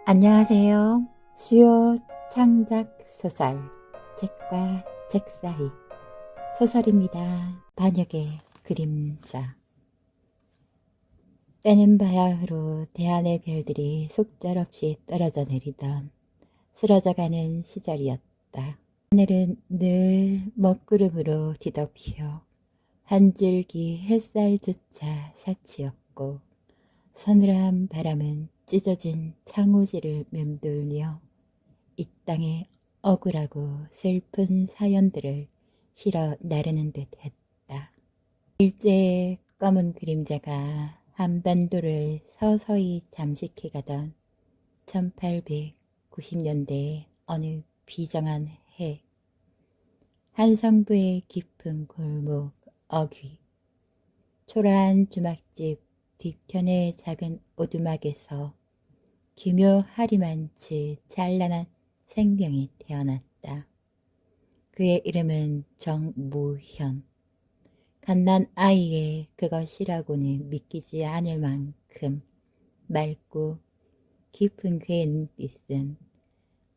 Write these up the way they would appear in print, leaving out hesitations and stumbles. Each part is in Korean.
안녕하세요. 수요 창작 소설 책과 책사이 소설입니다. 반역의 그림자. 때는 바야흐로 대안의 별들이 속절없이 떨어져 내리던 쓰러져가는 시절이었다. 하늘은 늘 먹구름으로 뒤덮여 한 줄기 햇살조차 사치였고 서늘한 바람은 찢어진 창호지를 맴돌며 이 땅에 억울하고 슬픈 사연들을 실어 나르는 듯 했다. 일제의 검은 그림자가 한반도를 서서히 잠식해가던 1890년대의 어느 비정한 해, 한성부의 깊은 골목 어귀, 초라한 주막집 뒤편의 작은 오두막에서 기묘하리만치 찬란한 생명이 태어났다. 그의 이름은 정무현. 갓난 아이의 그것이라고는 믿기지 않을 만큼 맑고 깊은 그의 눈빛은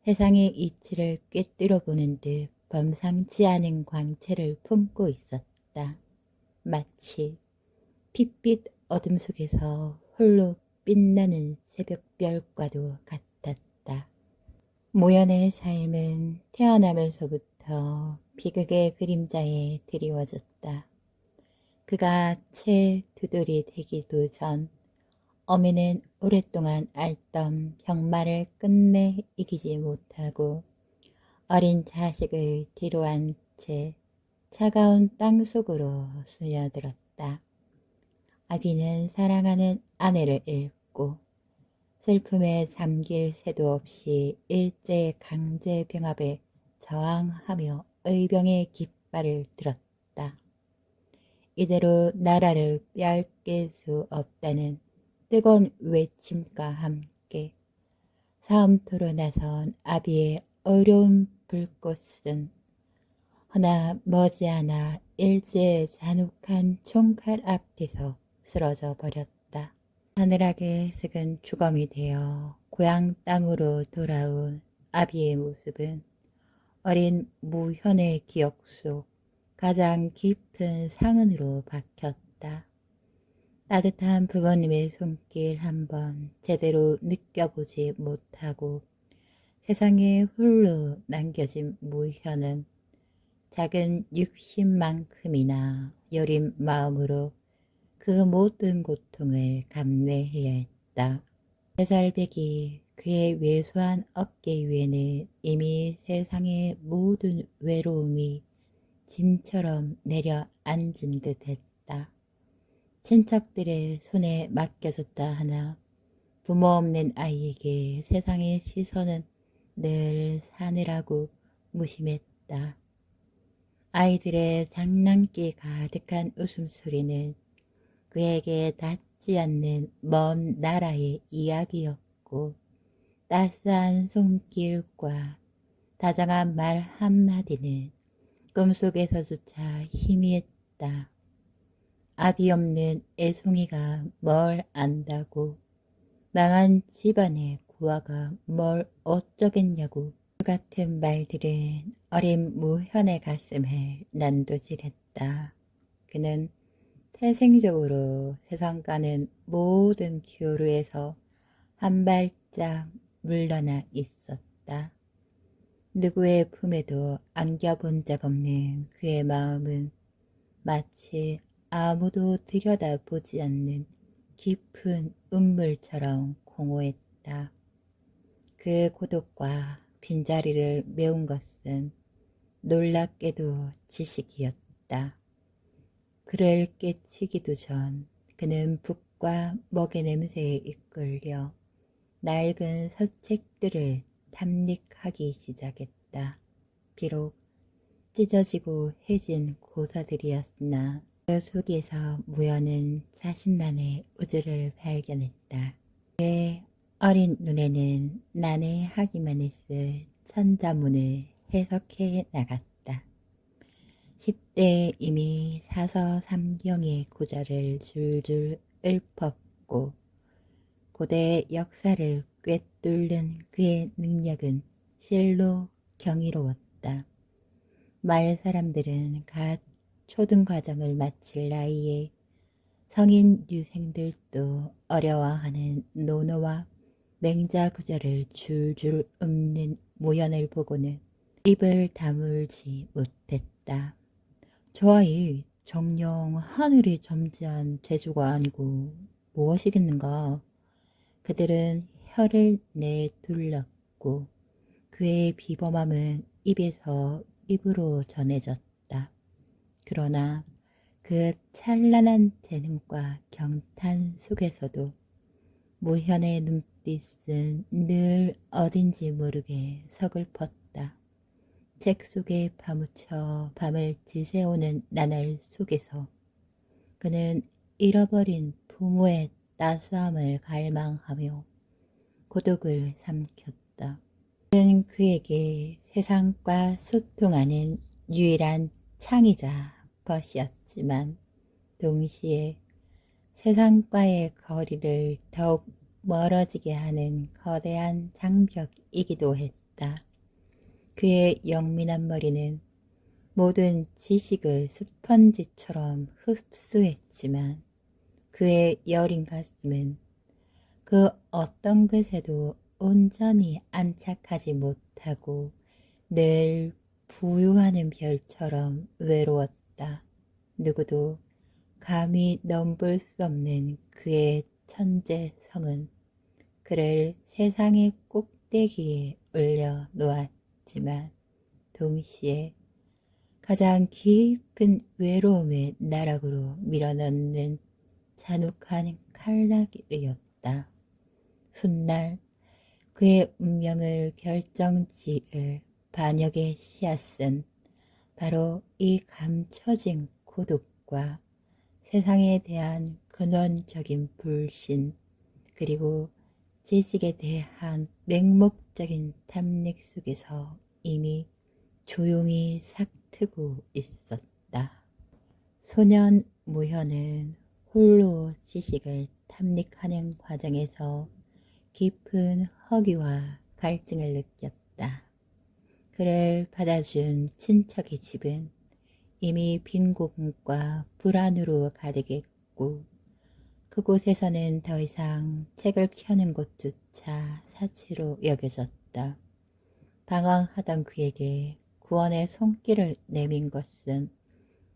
세상의 이치를 꿰뚫어 보는 듯 범상치 않은 광채를 품고 있었다. 마치 핏빛 어둠 속에서 홀로 빛나는 새벽별과도 같았다. 모연의 삶은 태어나면서부터 비극의 그림자에 드리워졌다. 그가 채 두돌이 되기도 전 어미는 오랫동안 앓던 병마를 끝내 이기지 못하고 어린 자식을 뒤로한 채 차가운 땅 속으로 스며들었다. 아비는 사랑하는 아내를 잃고 슬픔에 잠길 새도 없이 일제의 강제병합에 저항하며 의병의 깃발을 들었다. 이대로 나라를 빼앗길 수 없다는 뜨거운 외침과 함께 사음토로 나선 아비의 어려운 불꽃은 허나 머지않아 일제의 잔혹한 총칼 앞에서 쓰러져 버렸다. 하늘하게 식은 주검이 되어 고향 땅으로 돌아온 아비의 모습은 어린 무현의 기억 속 가장 깊은 상흔으로 박혔다. 따뜻한 부모님의 손길 한번 제대로 느껴보지 못하고 세상에 홀로 남겨진 무현은 작은 육신만큼이나 여린 마음으로 그 모든 고통을 감내해야 했다. 3살배기 그의 왜소한 어깨 위에는 이미 세상의 모든 외로움이 짐처럼 내려앉은 듯 했다. 친척들의 손에 맡겨졌다 하나 부모 없는 아이에게 세상의 시선은 늘 사느라고 무심했다. 아이들의 장난기 가득한 웃음소리는 그에게 닿지 않는 먼 나라의 이야기였고 따스한 손길과 다정한 말 한마디는 꿈속에서조차 희미했다. 아비 없는 애송이가 뭘 안다고 망한 집안의 고아가 뭘 어쩌겠냐고 그 같은 말들은 어린 무현의 가슴을 난도질했다. 그는 태생적으로 세상과는 모든 교류에서 한 발짝 물러나 있었다. 누구의 품에도 안겨본 적 없는 그의 마음은 마치 아무도 들여다보지 않는 깊은 운물처럼 공허했다. 그 고독과 빈자리를 메운 것은 놀랍게도 지식이었다. 그를 깨치기도 전 그는 북과 먹의 냄새에 이끌려 낡은 서책들을 탐닉하기 시작했다. 비록 찢어지고 해진 고사들이었으나 그 속에서 무연은 자신만의 우주를 발견했다. 그의 어린 눈에는 난해하기만 했을 천자문을 해석해 나갔다. 10대에 이미 사서삼경의 구절을 줄줄 읊었고 고대 역사를 꿰뚫는 그의 능력은 실로 경이로웠다. 마을 사람들은 갓 초등과정을 마칠 나이에 성인 유생들도 어려워하는 논어와 맹자구절을 줄줄 읊는 모연을 보고는 입을 다물지 못했다. 저 아이 정녕 하늘이 점지한 재주가 아니고 무엇이겠는가. 그들은 혀를 내둘렀고 그의 비범함은 입에서 입으로 전해졌다. 그러나 그 찬란한 재능과 경탄 속에서도 무현의 눈빛은 늘 어딘지 모르게 서글펐다. 책 속에 파묻혀 밤을 지새우는 나날 속에서 그는 잃어버린 부모의 따스함을 갈망하며 고독을 삼켰다. 그는 그에게 세상과 소통하는 유일한 창이자 벗이었지만 동시에 세상과의 거리를 더욱 멀어지게 하는 거대한 장벽이기도 했다. 그의 영민한 머리는 모든 지식을 스펀지처럼 흡수했지만 그의 여린 가슴은 그 어떤 것에도 온전히 안착하지 못하고 늘 부유하는 별처럼 외로웠다. 누구도 감히 넘볼 수 없는 그의 천재성은 그를 세상의 꼭대기에 올려놓았지만 동시에 가장 깊은 외로움의 나락으로 밀어넣는 잔혹한 칼날이었다. 훗날 그의 운명을 결정지을 반역의 씨앗은 바로 이 감춰진 고독과 세상에 대한 근원적인 불신 그리고 지식에 대한 맹목적인 탐닉 속에서 이미 조용히 삭트고 있었다. 소년 무현은 홀로 지식을 탐닉하는 과정에서 깊은 허기와 갈증을 느꼈다. 그를 받아준 친척의 집은 이미 빈 공과 불안으로 가득했고 그곳에서는 더 이상 책을 펴는 곳조차 사치로 여겨졌다. 방황하던 그에게 구원의 손길을 내민 것은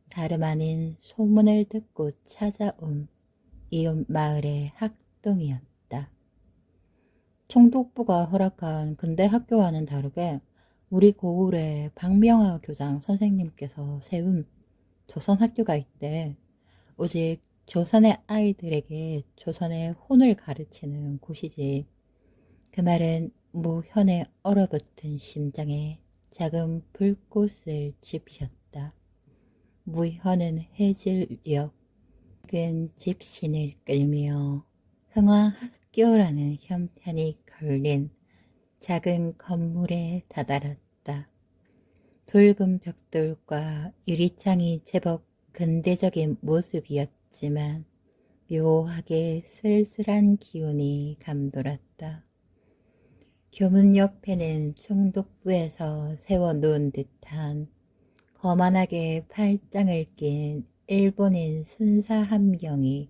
다름 아닌 소문을 듣고 찾아온 이웃 마을의 학동이었다. 총독부가 허락한 근대 학교와는 다르게 우리 고을에 박명하 교장 선생님께서 세운 조선 학교가 있대. 오직 조선의 아이들에게 조선의 혼을 가르치는 곳이지. 그 말은 무현의 얼어붙은 심장에 작은 불꽃을 지피셨다. 무현은 해질녘 큰 집신을 끌며 흥화학교라는 형편이 걸린 작은 건물에 다다랐다. 붉은 벽돌과 유리창이 제법 근대적인 모습이었지만 묘하게 쓸쓸한 기운이 감돌았다. 교문 옆에는 총독부에서 세워놓은 듯한 거만하게 팔짱을 낀 일본인 순사 한 명이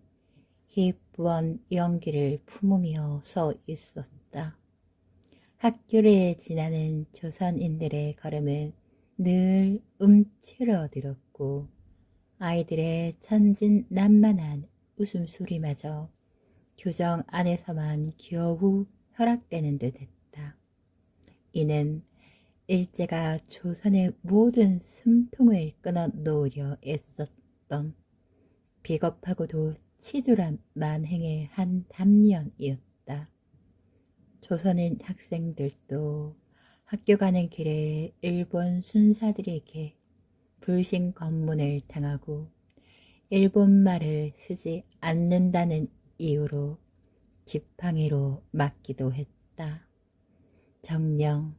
희부한 연기를 품으며 서 있었다. 학교를 지나는 조선인들의 걸음은 늘 움츠러들었고 아이들의 천진난만한 웃음소리마저 교정 안에서만 겨우 허락되는 듯 했다. 이는 일제가 조선의 모든 숨통을 끊어 놓으려 애썼던 비겁하고도 치졸한 만행의 한 단면이었다. 조선인 학생들도 학교 가는 길에 일본 순사들에게 불신 검문을 당하고 일본말을 쓰지 않는다는 이유로 지팡이로 맞기도 했다. 정녕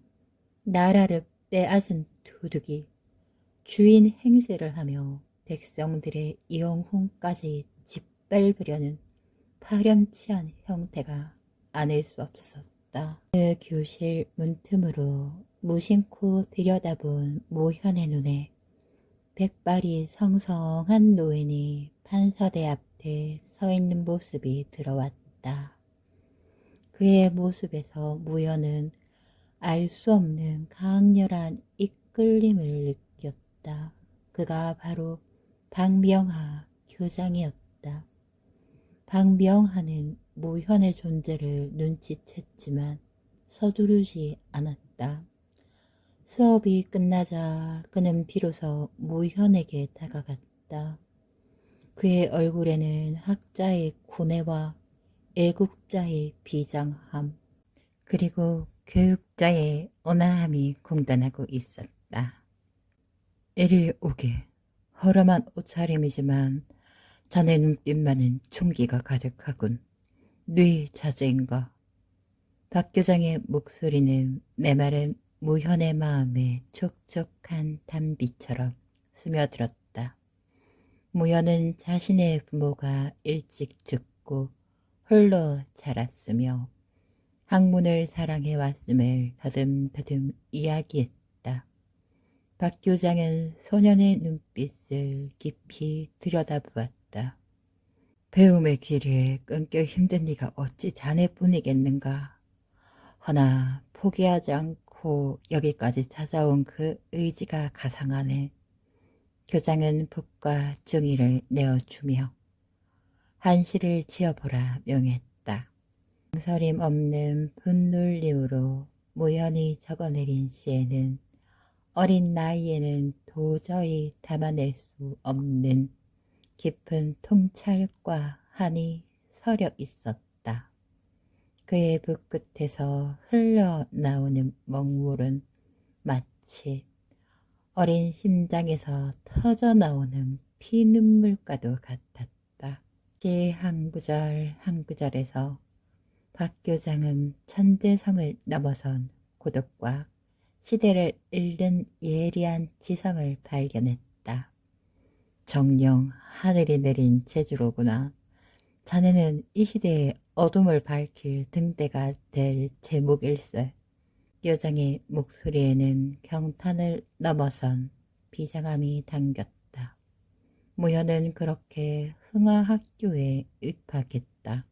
나라를 빼앗은 도둑이 주인 행세를 하며 백성들의 영혼까지 짓밟으려는 파렴치한 형태가 아닐 수 없었다. 있었다. 그 교실 문틈으로 무심코 들여다본 모현의 눈에 백발이 성성한 노인이 판서대 앞에 서 있는 모습이 들어왔다. 그의 모습에서 모현은 알 수 없는 강렬한 이끌림을 느꼈다. 그가 바로 박명하 교장이었다. 박명하는 모현의 존재를 눈치챘지만 서두르지 않았다. 수업이 끝나자 그는 비로소 모현에게 다가갔다. 그의 얼굴에는 학자의 고뇌와 애국자의 비장함, 그리고 교육자의 온화함이 공존하고 있었다. 이리 오게. 허름한 옷차림이지만 자네 눈빛만은 총기가 가득하군. 네 자제인가? 박 교장의 목소리는 메마른 모현의 마음에 촉촉한 단비처럼 스며들었다. 모현은 자신의 부모가 일찍 죽고 홀로 자랐으며 학문을 사랑해왔음을 더듬더듬 이야기했다. 박 교장은 소년의 눈빛을 깊이 들여다보았다. 배움의 길에 끊겨 힘든 네가 어찌 자네뿐이겠는가. 허나 포기하지 않고 여기까지 찾아온 그 의지가 가상하네. 교장은 북과 종이를 내어주며 한시를 지어보라 명했다. 망설임 없는 분놀림으로 모연히 적어내린 시에는 어린 나이에는 도저히 담아낼 수 없는 깊은 통찰과 한이 서려 있었다. 그의 붓끝에서 흘러나오는 먹물은 마치 어린 심장에서 터져나오는 피눈물과도 같았다. 시 한 구절 한 구절에서 박 교장은 천재성을 넘어선 고독과 시대를 읽는 예리한 지성을 발견했다. 정녕 하늘이 내린 재주로구나. 자네는 이 시대의 어둠을 밝힐 등대가 될 제목일세. 교장의 목소리에는 경탄을 넘어선 비장함이 담겼다. 모현은 그렇게 흥화학교에 입학했다.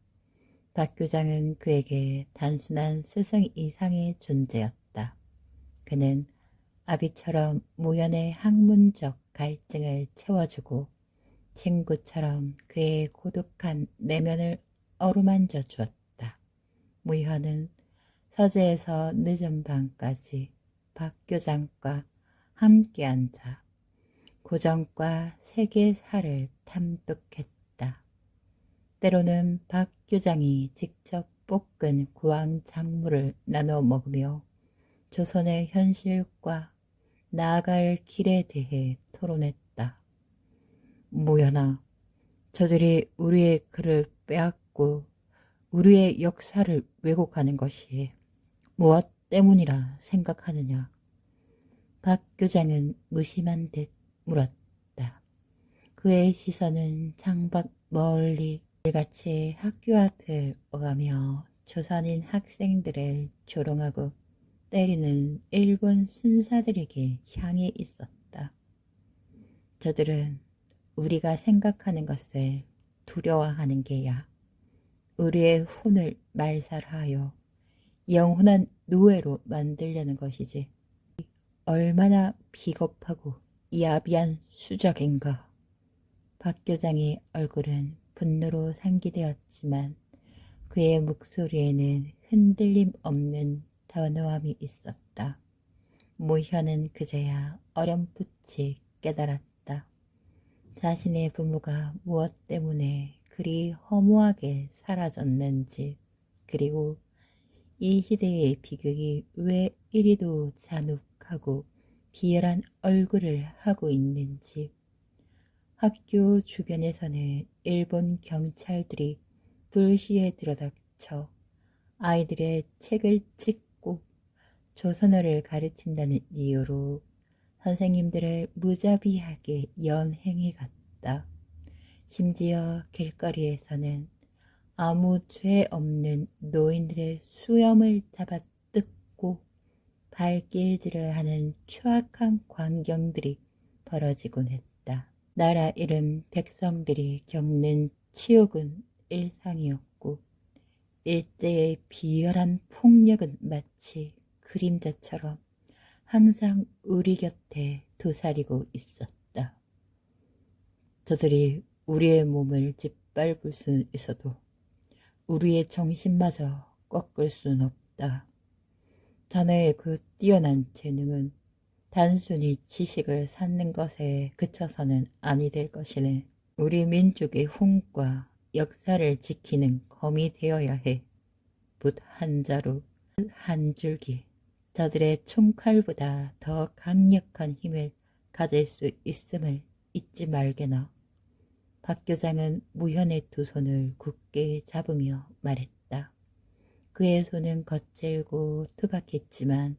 박 교장은 그에게 단순한 스승 이상의 존재였다. 그는 아비처럼 모현의 학문적 갈증을 채워주고 친구처럼 그의 고독한 내면을 어루만져 주었다. 모현은 서재에서 늦은 밤까지 박 교장과 함께 앉아 고전과 세계사를 탐독했다. 때로는 박 교장이 직접 볶은 고황 작물을 나눠 먹으며 조선의 현실과 나아갈 길에 대해 토론했다. 모연아, 저들이 우리의 글을 빼앗고 우리의 역사를 왜곡하는 것이 무엇 때문이라 생각하느냐? 박 교장은 무심한 듯 물었다. 그의 시선은 창밖 멀리 같이 학교 앞을 오가며 조선인 학생들을 조롱하고 때리는 일본 순사들에게 향해 있었다. 저들은 우리가 생각하는 것을 두려워하는 게야. 우리의 혼을 말살하여 영원한 노예로 만들려는 것이지. 얼마나 비겁하고 야비한 수작인가. 박 교장의 얼굴은 분노로 상기되었지만 그의 목소리에는 흔들림 없는 단호함이 있었다. 모현은 그제야 어렴풋이 깨달았다. 자신의 부모가 무엇 때문에 그리 허무하게 사라졌는지, 그리고 이 시대의 비극이 왜 이리도 잔혹하고 비열한 얼굴을 하고 있는지. 학교 주변에서는 일본 경찰들이 불시에 들어닥쳐 아이들의 책을 찍고 조선어를 가르친다는 이유로 선생님들을 무자비하게 연행해 갔다. 심지어 길거리에서는 아무 죄 없는 노인들의 수염을 잡아 뜯고 발길질을 하는 추악한 광경들이 벌어지곤 했다. 나라 잃은 백성들이 겪는 치욕은 일상이었고 일제의 비열한 폭력은 마치 그림자처럼 항상 우리 곁에 도사리고 있었다. 저들이 우리의 몸을 짓밟을 수는 있어도 우리의 정신마저 꺾을 수는 없다. 자네의 그 뛰어난 재능은 단순히 지식을 쌓는 것에 그쳐서는 아니 될 것이네. 우리 민족의 홍과 역사를 지키는 검이 되어야 해. 붓 한 자루, 한 줄기. 저들의 총칼보다 더 강력한 힘을 가질 수 있음을 잊지 말게나. 박 교장은 무현의 두 손을 굳게 잡으며 말했다. 그의 손은 거칠고 투박했지만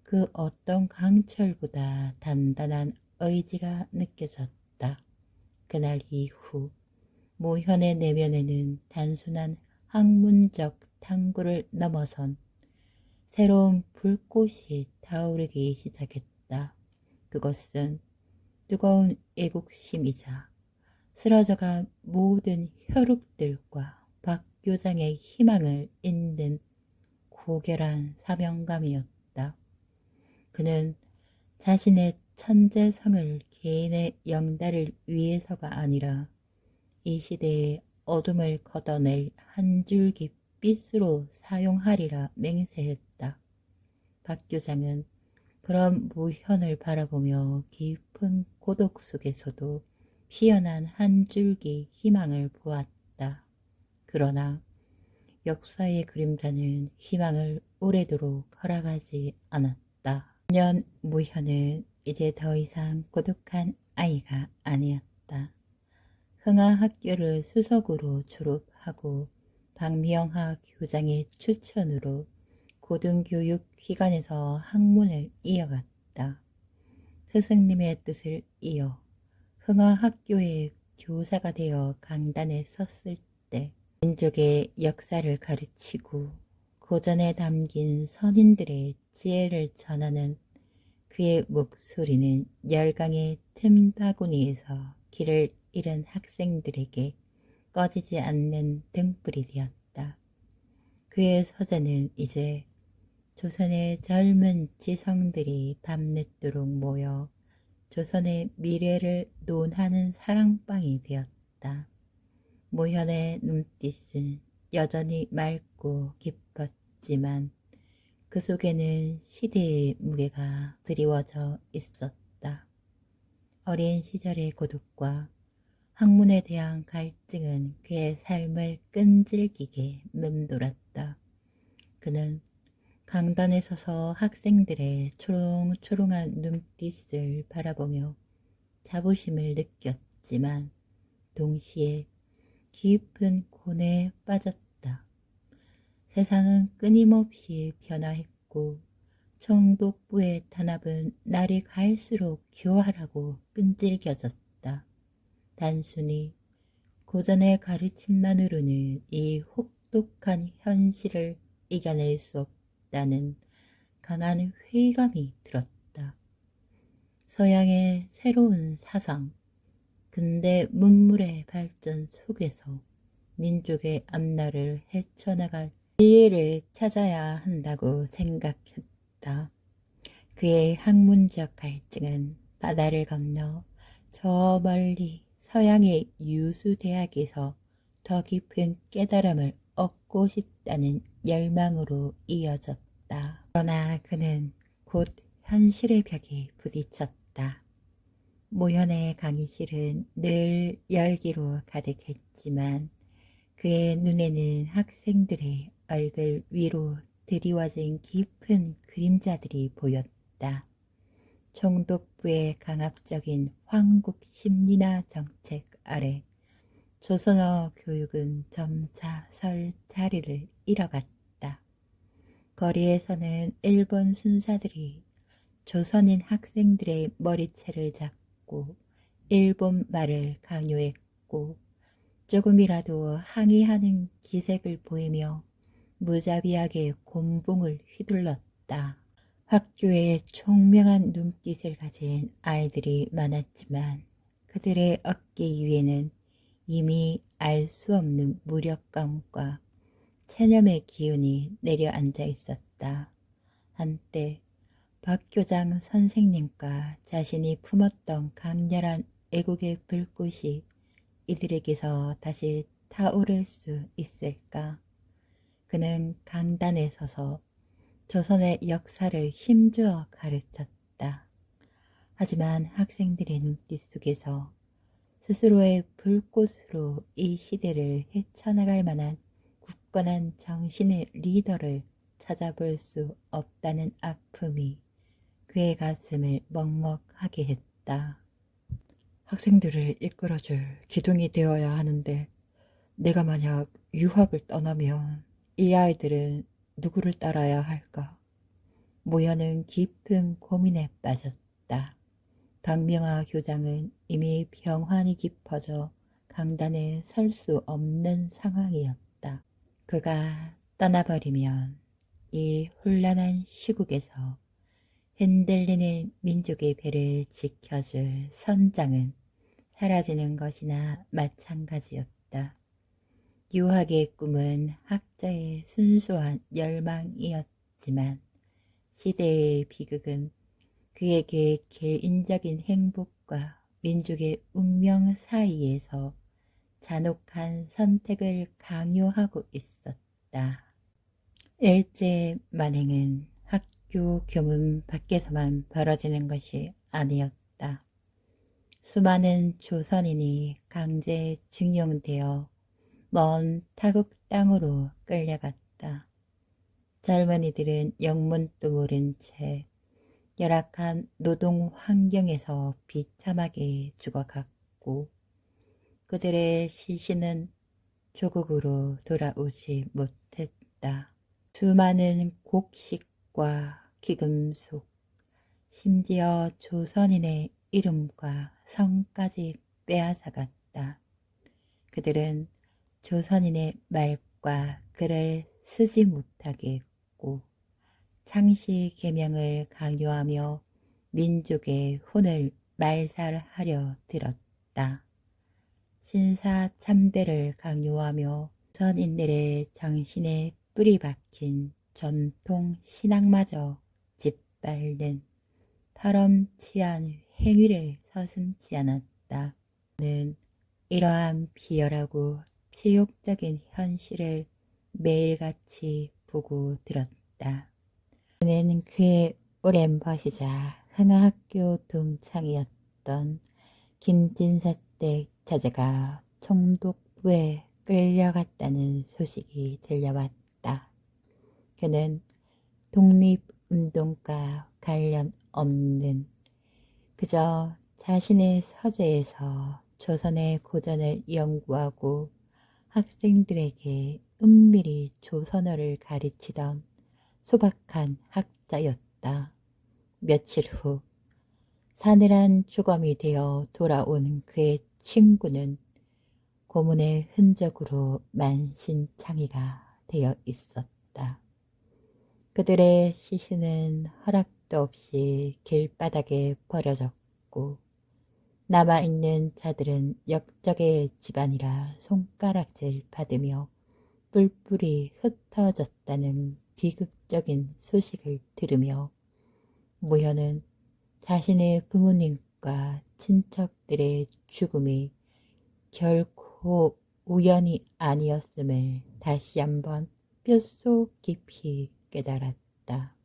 그 어떤 강철보다 단단한 의지가 느껴졌다. 그날 이후 모현의 내면에는 단순한 학문적 탐구를 넘어선 새로운 불꽃이 타오르기 시작했다. 그것은 뜨거운 애국심이자 쓰러져간 모든 혈육들과 박 교장의 희망을 잇는 고결한 사명감이었다. 그는 자신의 천재성을 개인의 영달을 위해서가 아니라 이 시대의 어둠을 걷어낼 한 줄기 빛으로 사용하리라 맹세했다. 박 교장은 그런 무현을 바라보며 깊은 고독 속에서도 피어난 한 줄기 희망을 보았다. 그러나 역사의 그림자는 희망을 오래도록 허락하지 않았다. 년 무현은 이제 더 이상 고독한 아이가 아니었다. 흥하학교를 수석으로 졸업하고 박명하 교장의 추천으로 고등교육기관에서 학문을 이어갔다. 스승님의 뜻을 이어 흥하학교의 교사가 되어 강단에 섰을 때 민족의 역사를 가르치고 고전에 담긴 선인들의 지혜를 전하는 그의 목소리는 열강의 틈바구니에서 길을 잃은 학생들에게 꺼지지 않는 등불이 되었다. 그의 서재는 이제 조선의 젊은 지성들이 밤늦도록 모여 조선의 미래를 논하는 사랑방이 되었다. 모현의 눈빛은 여전히 맑고 깊었지만 그 속에는 시대의 무게가 드리워져 있었다. 어린 시절의 고독과 학문에 대한 갈증은 그의 삶을 끈질기게 맴돌았다. 그는 강단에 서서 학생들의 초롱초롱한 눈빛을 바라보며 자부심을 느꼈지만 동시에 깊은 고뇌에 빠졌다. 세상은 끊임없이 변화했고 청독부의 탄압은 날이 갈수록 교활하고 끈질겨졌다. 단순히 고전의 가르침만으로는 이 혹독한 현실을 이겨낼 수 없다는 강한 회의감이 들었다. 서양의 새로운 사상, 근대 문물의 발전 속에서 민족의 앞날을 헤쳐나갈 지혜를 찾아야 한다고 생각했다. 그의 학문적 갈증은 바다를 건너 저 멀리 서양의 유수대학에서 더 깊은 깨달음을 얻고 싶다는 열망으로 이어졌다. 그러나 그는 곧 현실의 벽에 부딪혔다. 모현의 강의실은 늘 열기로 가득했지만 그의 눈에는 학생들의 얼굴 위로 드리워진 깊은 그림자들이 보였다. 총독부의 강압적인 황국 심리나 정책 아래 조선어 교육은 점차 설 자리를 잃어갔다. 거리에서는 일본 순사들이 조선인 학생들의 머리채를 잡고 일본 말을 강요했고 조금이라도 항의하는 기색을 보이며 무자비하게 곤봉을 휘둘렀다. 학교에 총명한 눈빛을 가진 아이들이 많았지만 그들의 어깨 위에는 이미 알 수 없는 무력감과 체념의 기운이 내려앉아 있었다. 한때 박 교장 선생님과 자신이 품었던 강렬한 애국의 불꽃이 이들에게서 다시 타오를 수 있을까? 그는 강단에 서서 조선의 역사를 힘주어 가르쳤다. 하지만 학생들의 눈빛 속에서 스스로의 불꽃으로 이 시대를 헤쳐나갈 만한 굳건한 정신의 리더를 찾아볼 수 없다는 아픔이 그의 가슴을 먹먹하게 했다. 학생들을 이끌어줄 기둥이 되어야 하는데 내가 만약 유학을 떠나면 이 아이들은 누구를 따라야 할까? 모여는 깊은 고민에 빠졌다. 박명아 교장은 이미 병환이 깊어져 강단에 설 수 없는 상황이었다. 그가 떠나버리면 이 혼란한 시국에서 흔들리는 민족의 배를 지켜줄 선장은 사라지는 것이나 마찬가지였다. 유학의 꿈은 학자의 순수한 열망이었지만 시대의 비극은 그에게 개인적인 행복과 민족의 운명 사이에서 잔혹한 선택을 강요하고 있었다. 일제 만행은 학교 교문 밖에서만 벌어지는 것이 아니었다. 수많은 조선인이 강제 징용되어 먼 타국 땅으로 끌려갔다. 젊은이들은 영문도 모른 채 열악한 노동 환경에서 비참하게 죽어갔고 그들의 시신은 조국으로 돌아오지 못했다. 수많은 곡식과 기금속, 심지어 조선인의 이름과 성까지 빼앗아갔다. 그들은 조선인의 말과 글을 쓰지 못하게 했고 창씨 계명을 강요하며 민족의 혼을 말살하려 들었다. 신사참배를 강요하며 전인들의 정신에 뿌리 박힌 전통 신앙마저 짓밟는 파렴치한 행위를 서슴지 않았다. 그는 이러한 비열하고 치욕적인 현실을 매일같이 보고 들었다. 그는 그의 오랜 벗이자 흥하학교 동창이었던 김진사댁 자제가 총독부에 끌려갔다는 소식이 들려왔다. 그는 독립운동과 관련 없는 그저 자신의 서재에서 조선의 고전을 연구하고 학생들에게 은밀히 조선어를 가르치던 소박한 학자였다. 며칠 후 사늘한 주검이 되어 돌아온 그의 친구는 고문의 흔적으로 만신창이가 되어 있었다. 그들의 시신은 허락도 없이 길바닥에 버려졌고 남아있는 자들은 역적의 집안이라 손가락질 받으며 뿔뿔이 흩어졌다는 비극적인 소식을 들으며 모현은 자신의 부모님과 친척들의 죽음이 결코 우연이 아니었음을 다시 한번 뼛속 깊이 깨달았다.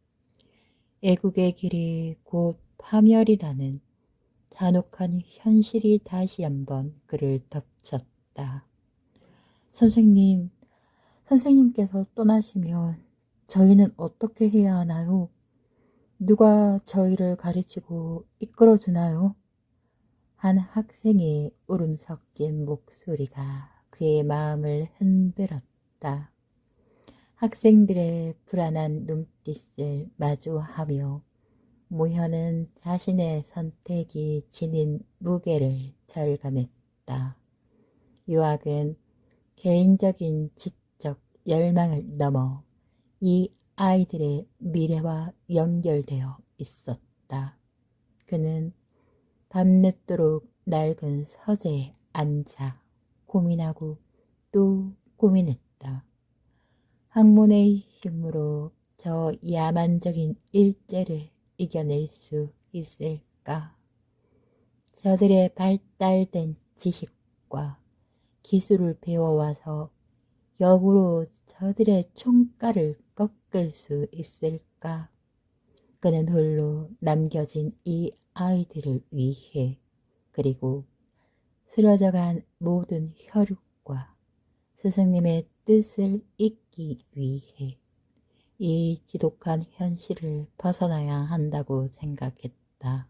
애국의 길이 곧 파멸이라는 잔혹한 현실이 다시 한번 그를 덮쳤다. 선생님께서 떠나시면 저희는 어떻게 해야 하나요? 누가 저희를 가르치고 이끌어주나요? 한 학생의 울음 섞인 목소리가 그의 마음을 흔들었다. 학생들의 불안한 눈빛을 마주하며 모현은 자신의 선택이 지닌 무게를 절감했다. 유학은 개인적인 지적 열망을 넘어 이 아이들의 미래와 연결되어 있었다. 그는 밤늦도록 낡은 서재에 앉아 고민하고 또 고민했다. 학문의 힘으로 저 야만적인 일제를 이겨낼 수 있을까? 저들의 발달된 지식과 기술을 배워와서 역으로 저들의 총가를 꺾을 수 있을까? 그는 홀로 남겨진 이 아이들을 위해 그리고 쓰러져간 모든 혈육과 스승님의 뜻을 잇기 위해 이 지독한 현실을 벗어나야 한다고 생각했다.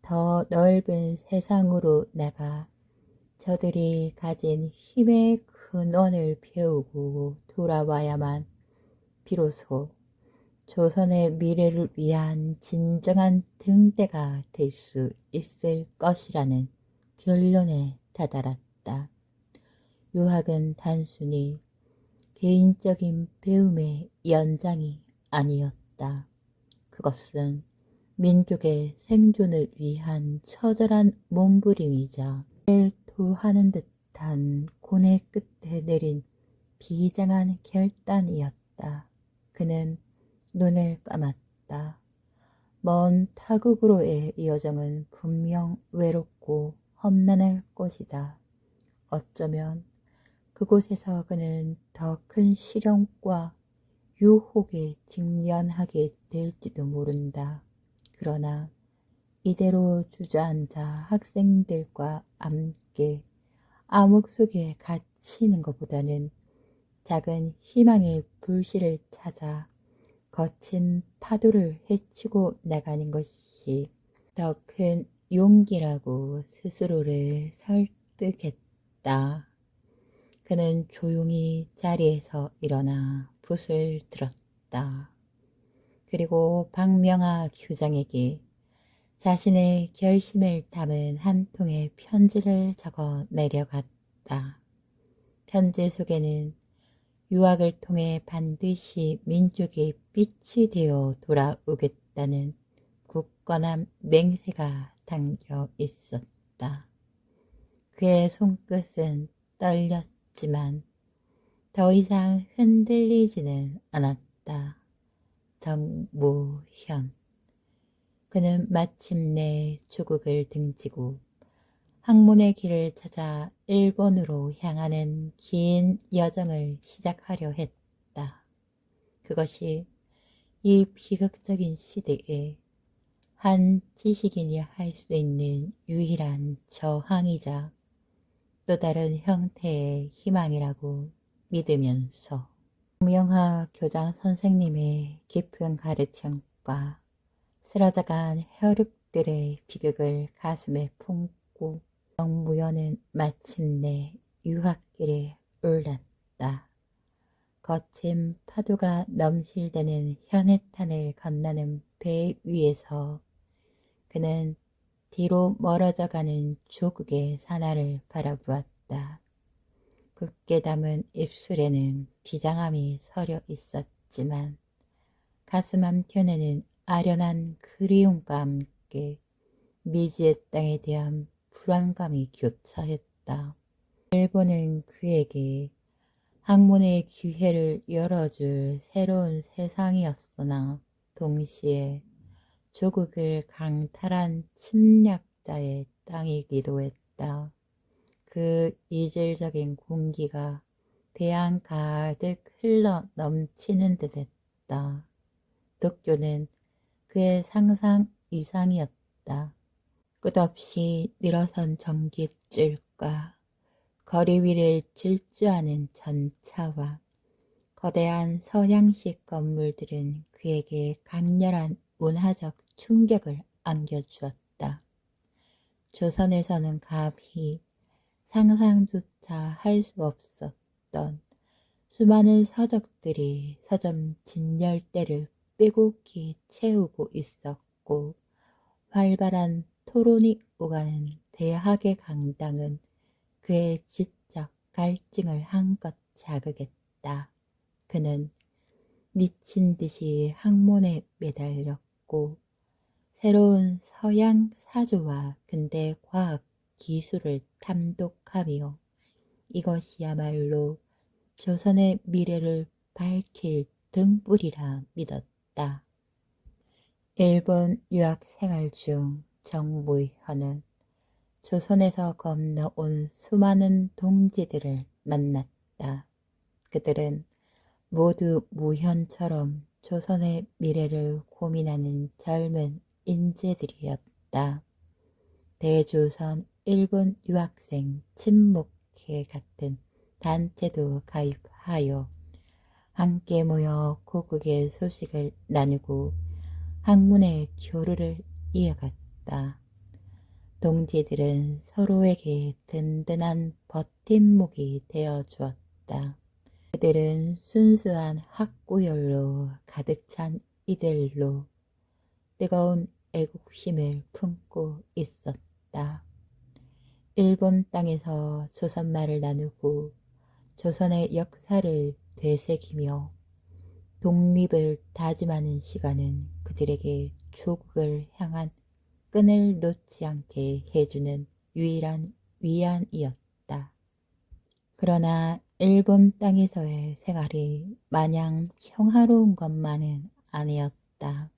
더 넓은 세상으로 나가 저들이 가진 힘의 근원을 배우고 돌아와야만 비로소 조선의 미래를 위한 진정한 등대가 될 수 있을 것이라는 결론에 다다랐다. 유학은 단순히 개인적인 배움의 연장이 아니었다. 그것은 민족의 생존을 위한 처절한 몸부림이자 토하는 듯한 고뇌 끝에 내린 비장한 결단이었다. 그는 눈을 감았다. 먼 타국으로의 여정은 분명 외롭고 험난할 것이다. 어쩌면 그곳에서 그는 더 큰 시련과 유혹에 직면하게 될지도 모른다. 그러나 이대로 주저앉아 학생들과 함께 암흑 속에 갇히는 것보다는 작은 희망의 불씨를 찾아 거친 파도를 헤치고 나가는 것이 더 큰 용기라고 스스로를 설득했다. 그는 조용히 자리에서 일어나 붓을 들었다. 그리고 박명하 교장에게 자신의 결심을 담은 한 통의 편지를 적어 내려갔다. 편지 속에는 유학을 통해 반드시 민족의 빛이 되어 돌아오겠다는 굳건한 맹세가 담겨 있었다. 그의 손끝은 떨렸지만 더 이상 흔들리지는 않았다. 정무현. 그는 마침내 조국을 등지고 학문의 길을 찾아 일본으로 향하는 긴 여정을 시작하려 했다. 그것이 이 비극적인 시대에 한 지식인이 할 수 있는 유일한 저항이자 또 다른 형태의 희망이라고 믿으면서 명하 교장 선생님의 깊은 가르침과 쓰러져간 혈육들의 비극을 가슴에 품고 정무현은 마침내 유학길에 올랐다. 거친 파도가 넘실대는 현해탄을 건너는 배 위에서 그는 뒤로 멀어져가는 조국의 산하를 바라보았다. 굳게 담은 입술에는 비장함이 서려 있었지만 가슴 한켠에는 아련한 그리움과 함께 미지의 땅에 대한 불안감이 교차했다. 일본은 그에게 학문의 기회를 열어줄 새로운 세상이었으나 동시에 조국을 강탈한 침략자의 땅이기도 했다. 그 이질적인 공기가 배안 가득 흘러 넘치는 듯 했다. 도쿄는 그의 상상 이상이었다. 끝없이 늘어선 전깃줄과 거리 위를 질주하는 전차와 거대한 서양식 건물들은 그에게 강렬한 문화적 충격을 안겨주었다. 조선에서는 감히 상상조차 할 수 없었던 수많은 서적들이 서점 진열대를 빼곡히 채우고 있었고 활발한 토론이 오가는 대학의 강당은 그의 지적 갈증을 한껏 자극했다. 그는 미친 듯이 학문에 매달렸고 새로운 서양 사조와 근대 과학 기술을 탐독하며 이것이야말로 조선의 미래를 밝힐 등불이라 믿었다. 일본 유학 생활 중 정무현은 조선에서 건너온 수많은 동지들을 만났다. 그들은 모두 무현처럼 조선의 미래를 고민하는 젊은 인재들이었다. 대조선 일본 유학생 친목회 같은 단체도 가입하여 함께 모여 고국의 소식을 나누고 학문의 교류를 이어갔다. 동지들은 서로에게 든든한 버팀목이 되어 주었다. 그들은 순수한 학구열로 가득 찬 이들로 뜨거운 애국심을 품고 있었다. 일본 땅에서 조선말을 나누고 조선의 역사를 되새기며 독립을 다짐하는 시간은 그들에게 조국을 향한 끈을 놓지 않게 해주는 유일한 위안이었다. 그러나 일본 땅에서의 생활이 마냥 평화로운 것만은 아니었다.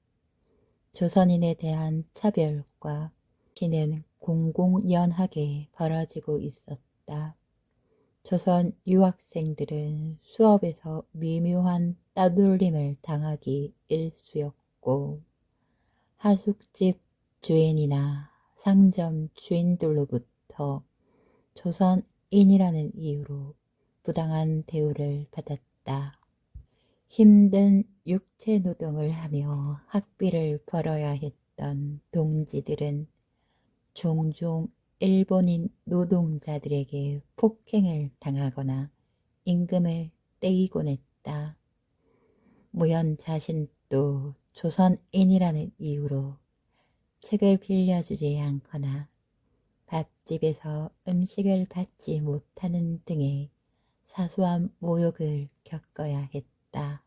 조선인에 대한 차별과 기는 공공연하게 벌어지고 있었다. 조선 유학생들은 수업에서 미묘한 따돌림을 당하기 일쑤였고 하숙집 주인이나 상점 주인들로부터 조선인이라는 이유로 부당한 대우를 받았다. 힘든 육체 노동을 하며 학비를 벌어야 했던 동지들은 종종 일본인 노동자들에게 폭행을 당하거나 임금을 떼이곤 했다. 무현 자신도 조선인이라는 이유로 책을 빌려주지 않거나 밥집에서 음식을 받지 못하는 등의 사소한 모욕을 겪어야 했다.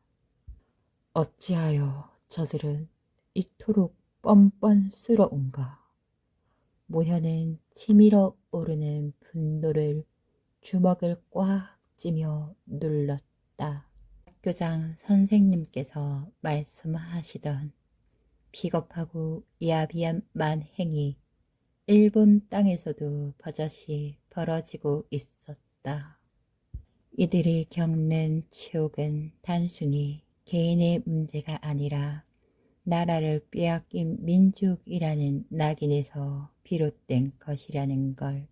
어찌하여 저들은 이토록 뻔뻔스러운가? 모현은 치밀어 오르는 분노를 주먹을 꽉 쥐며 눌렀다. 학교장 선생님께서 말씀하시던 비겁하고 야비한 만행이 일본 땅에서도 버젓이 벌어지고 있었다. 이들이 겪는 치욕은 단순히 개인의 문제가 아니라 나라를 빼앗긴 민족이라는 낙인에서 비롯된 것이라는 걸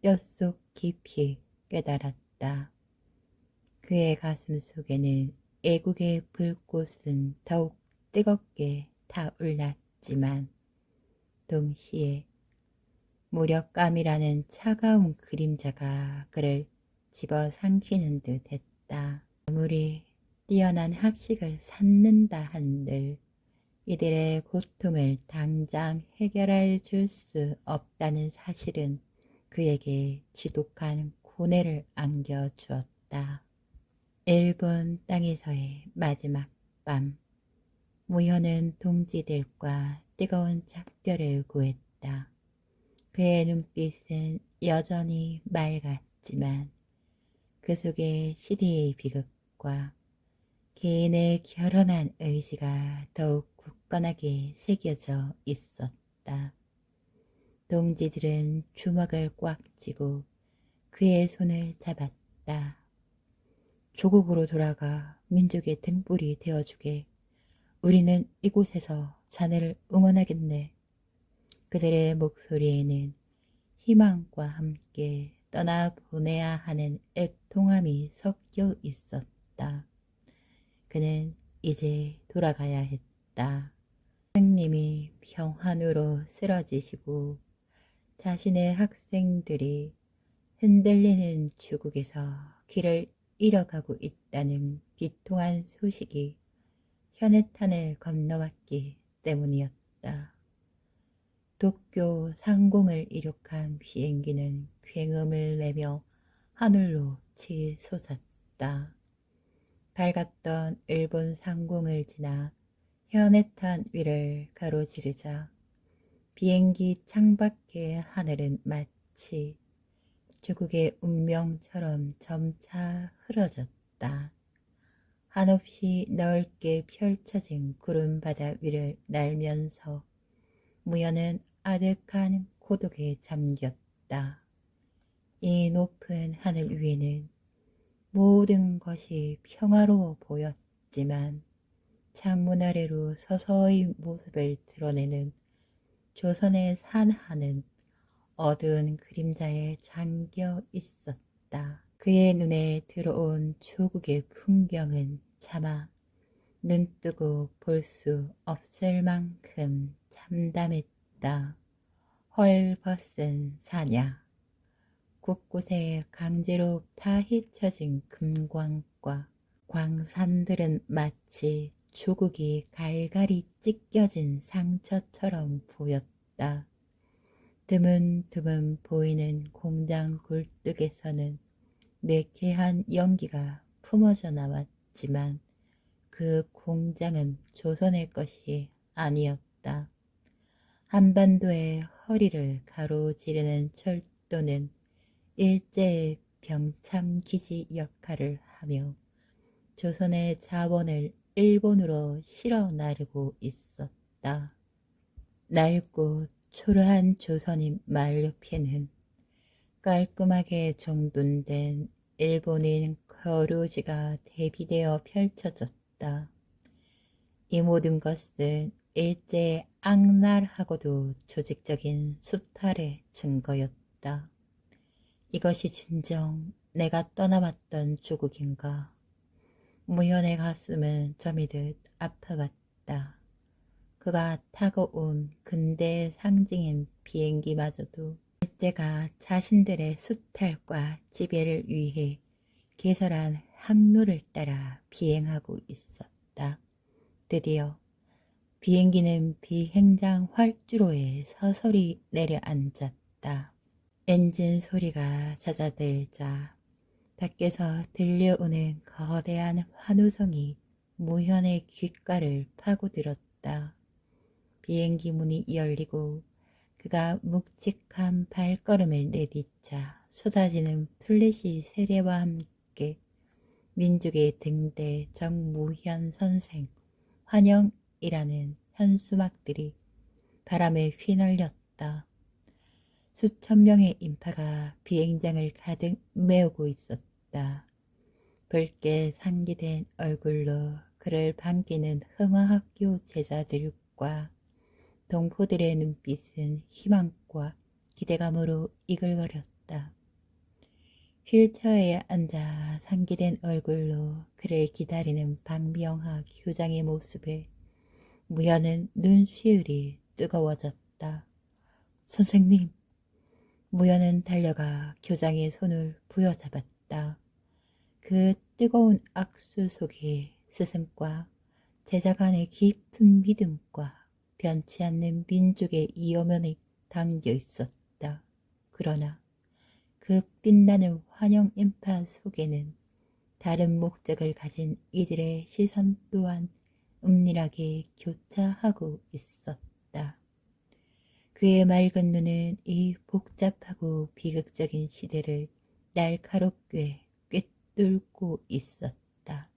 뼛속 깊이 깨달았다. 그의 가슴 속에는 애국의 불꽃은 더욱 뜨겁게 타올랐지만 동시에 무력감이라는 차가운 그림자가 그를 집어삼키는 듯 했다. 아무리 뛰어난 학식을 쌓는다 한들 이들의 고통을 당장 해결해 줄 수 없다는 사실은 그에게 지독한 고뇌를 안겨주었다. 일본 땅에서의 마지막 밤, 무현은 동지들과 뜨거운 작별을 구했다. 그의 눈빛은 여전히 맑았지만 그 속에 시대의 비극과 개인의 결연한 의지가 더욱 굳건하게 새겨져 있었다. 동지들은 주먹을 꽉 쥐고 그의 손을 잡았다. 조국으로 돌아가 민족의 등불이 되어주게. 우리는 이곳에서 자네를 응원하겠네. 그들의 목소리에는 희망과 함께 떠나보내야 하는 애통함이 섞여 있었다. 그는 이제 돌아가야 했다. 선생님이 병환으로 쓰러지시고 자신의 학생들이 흔들리는 주국에서 길을 잃어가고 있다는 비통한 소식이 현해탄을 건너왔기 때문이었다. 도쿄 상공을 이륙한 비행기는 굉음을 내며 하늘로 치솟았다. 밝았던 일본 상공을 지나 현해탄 위를 가로지르자 비행기 창밖의 하늘은 마치 조국의 운명처럼 점차 흐려졌다. 한없이 넓게 펼쳐진 구름 바다 위를 날면서 무연은 아득한 고독에 잠겼다. 이 높은 하늘 위에는 모든 것이 평화로워 보였지만 창문 아래로 서서히 모습을 드러내는 조선의 산하는 어두운 그림자에 잠겨 있었다. 그의 눈에 들어온 조국의 풍경은 차마 눈뜨고 볼 수 없을 만큼 참담했다. 헐벗은 사냐, 곳곳에 강제로 타히쳐진 금광과 광산들은 마치 조국이 갈갈이 찢겨진 상처처럼 보였다. 드문드문 보이는 공장 굴뚝에서는 매캐한 연기가 품어져 나왔지만 그 공장은 조선의 것이 아니었다. 한반도의 허리를 가로지르는 철도는 일제의 병참기지 역할을 하며 조선의 자본을 일본으로 실어 나르고 있었다. 낡고 초라한 조선인 말옆에는 깔끔하게 정돈된 일본인 거류지가 대비되어 펼쳐졌다. 이 모든 것은 일제의 악랄하고도 조직적인 수탈의 증거였다. 이것이 진정 내가 떠나왔던 조국인가. 무현의 가슴은 점이듯 아파왔다. 그가 타고 온 근대의 상징인 비행기마저도 일제가 자신들의 수탈과 지배를 위해 개설한 항로를 따라 비행하고 있었다. 드디어 비행기는 비행장 활주로에 서서히 내려앉았다. 엔진 소리가 잦아들자 밖에서 들려오는 거대한 환호성이 무현의 귓가를 파고들었다. 비행기 문이 열리고 그가 묵직한 발걸음을 내딛자 쏟아지는 플래시 세례와 함께 민족의 등대 정무현 선생 환영이라는 현수막들이 바람에 휘날렸다. 수천 명의 인파가 비행장을 가득 메우고 있었다. 붉게 상기된 얼굴로 그를 반기는 흥화학교 제자들과 동포들의 눈빛은 희망과 기대감으로 이글거렸다. 휠체어에 앉아 상기된 얼굴로 그를 기다리는 박명하 교장의 모습에 무연은 눈시울이 뜨거워졌다. 선생님! 무연은 달려가 교장의 손을 부여잡았다. 그 뜨거운 악수 속에 스승과 제자 간의 깊은 믿음과 변치 않는 민족의 이어면이 담겨 있었다. 그러나 그 빛나는 환영 인파 속에는 다른 목적을 가진 이들의 시선 또한 은밀하게 교차하고 있었다. 그의 맑은 눈은 이 복잡하고 비극적인 시대를 날카롭게 꿰뚫고 있었다.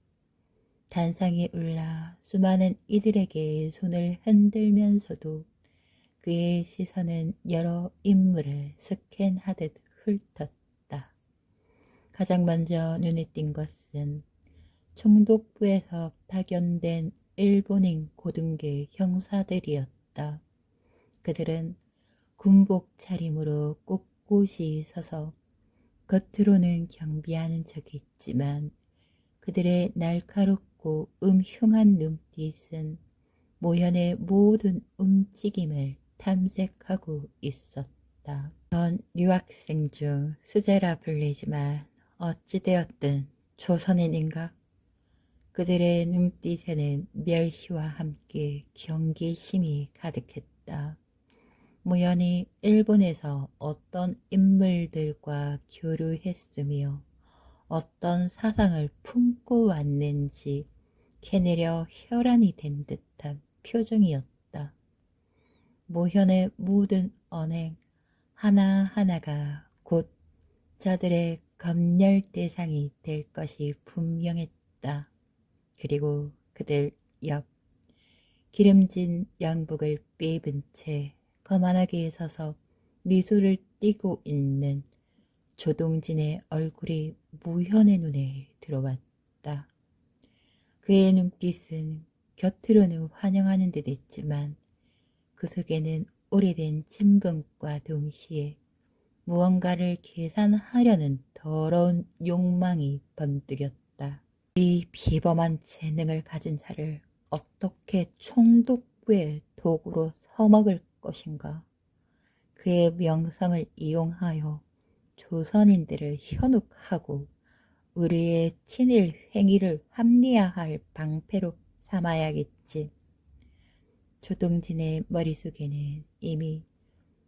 단상에 올라 수많은 이들에게 손을 흔들면서도 그의 시선은 여러 인물을 스캔하듯 훑었다. 가장 먼저 눈에 띈 것은 총독부에서 파견된 일본인 고등계 형사들이었다. 그들은 군복 차림으로 꼿꼿이 서서 겉으로는 경비하는 척이 있지만 그들의 날카롭고 음흉한 눈빛은 모현의 모든 움직임을 탐색하고 있었다. 전 유학생 중 수재라 불리지만 어찌되었든 조선인인가? 그들의 눈빛에는 멸시와 함께 경계심이 가득했다. 무연히 일본에서 어떤 인물들과 교류했으며 어떤 사상을 품고 왔는지 캐내려 혈안이 된 듯한 표정이었다. 모현의 모든 언행 하나하나가 곧 저들의 검열 대상이 될 것이 분명했다. 그리고 그들 옆 기름진 양복을 빼입은 채 거만하게 서서 미소를 띠고 있는 조동진의 얼굴이 무현의 눈에 들어왔다. 그의 눈빛은 겉으로는 환영하는 듯 했지만 그 속에는 오래된 친분과 동시에 무언가를 계산하려는 더러운 욕망이 번뜩였다. 이 비범한 재능을 가진 자를 어떻게 총독부의 도구로 써먹을 것인가? 그의 명성을 이용하여 조선인들을 현혹하고 우리의 친일 행위를 합리화할 방패로 삼아야겠지. 조동진의 머릿속에는 이미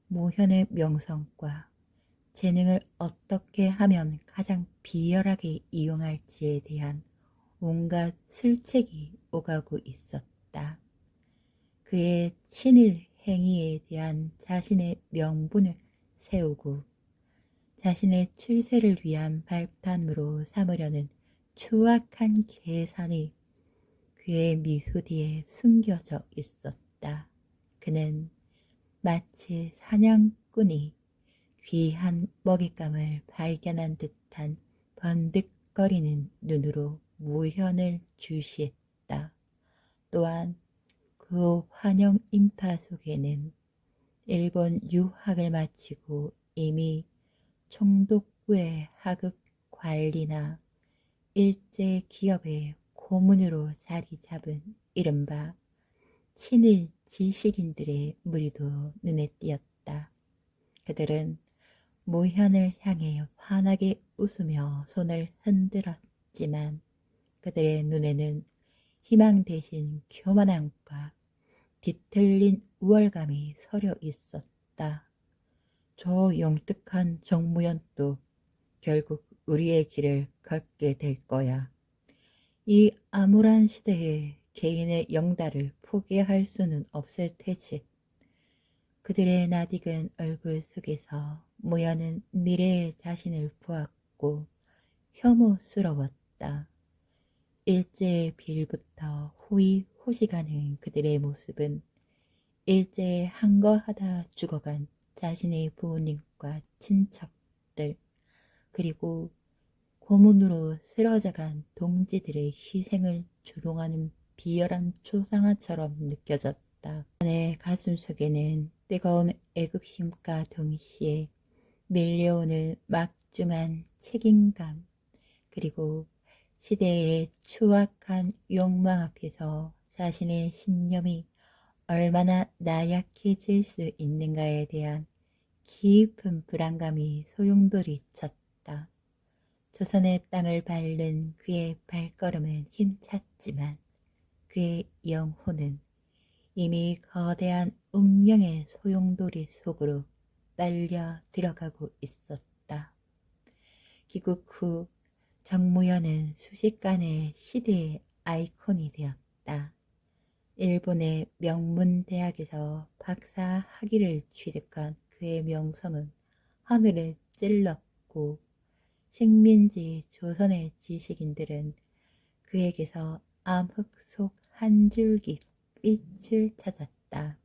모현의 명성과 재능을 어떻게 하면 가장 비열하게 이용할지에 대한 온갖 술책이 오가고 있었다. 그의 친일 행위에 대한 자신의 명분을 세우고 자신의 출세를 위한 발판으로 삼으려는 추악한 계산이 그의 미소 뒤에 숨겨져 있었다. 그는 마치 사냥꾼이 귀한 먹잇감을 발견한 듯한 번득거리는 눈으로 무현을 주시했다. 또한 그 환영 인파 속에는 일본 유학을 마치고 이미 총독부의 하급 관리나 일제 기업의 고문으로 자리 잡은 이른바 친일 지식인들의 무리도 눈에 띄었다. 그들은 모현을 향해 환하게 웃으며 손을 흔들었지만 그들의 눈에는 희망 대신 교만함과 뒤틀린 우월감이 서려 있었다. 저 영특한 정무연도 결국 우리의 길을 걷게 될 거야. 이 암울한 시대에 개인의 영달을 포기할 수는 없을 테지. 그들의 낯익은 얼굴 속에서 모연은 미래의 자신을 보았고 혐오스러웠다. 일제의 빌부터 호위호식하는 그들의 모습은 일제에 항거하다 죽어간 자신의 부모님과 친척들 그리고 고문으로 쓰러져간 동지들의 희생을 조롱하는 비열한 초상화처럼 느껴졌다. 내 가슴 속에는 뜨거운 애국심과 동시에 밀려오는 막중한 책임감 그리고 시대의 추악한 욕망 앞에서 자신의 신념이 얼마나 나약해질 수 있는가에 대한 깊은 불안감이 소용돌이쳤다. 조선의 땅을 밟는 그의 발걸음은 힘찼지만 그의 영혼은 이미 거대한 운명의 소용돌이 속으로 빨려 들어가고 있었다. 귀국 후 정무현은 순식간에 시대의 아이콘이 되었다. 일본의 명문 대학에서 박사 학위를 취득한 그의 명성은 하늘을 찔렀고 식민지 조선의 지식인들은 그에게서 암흑 속 한 줄기 빛을 찾았다.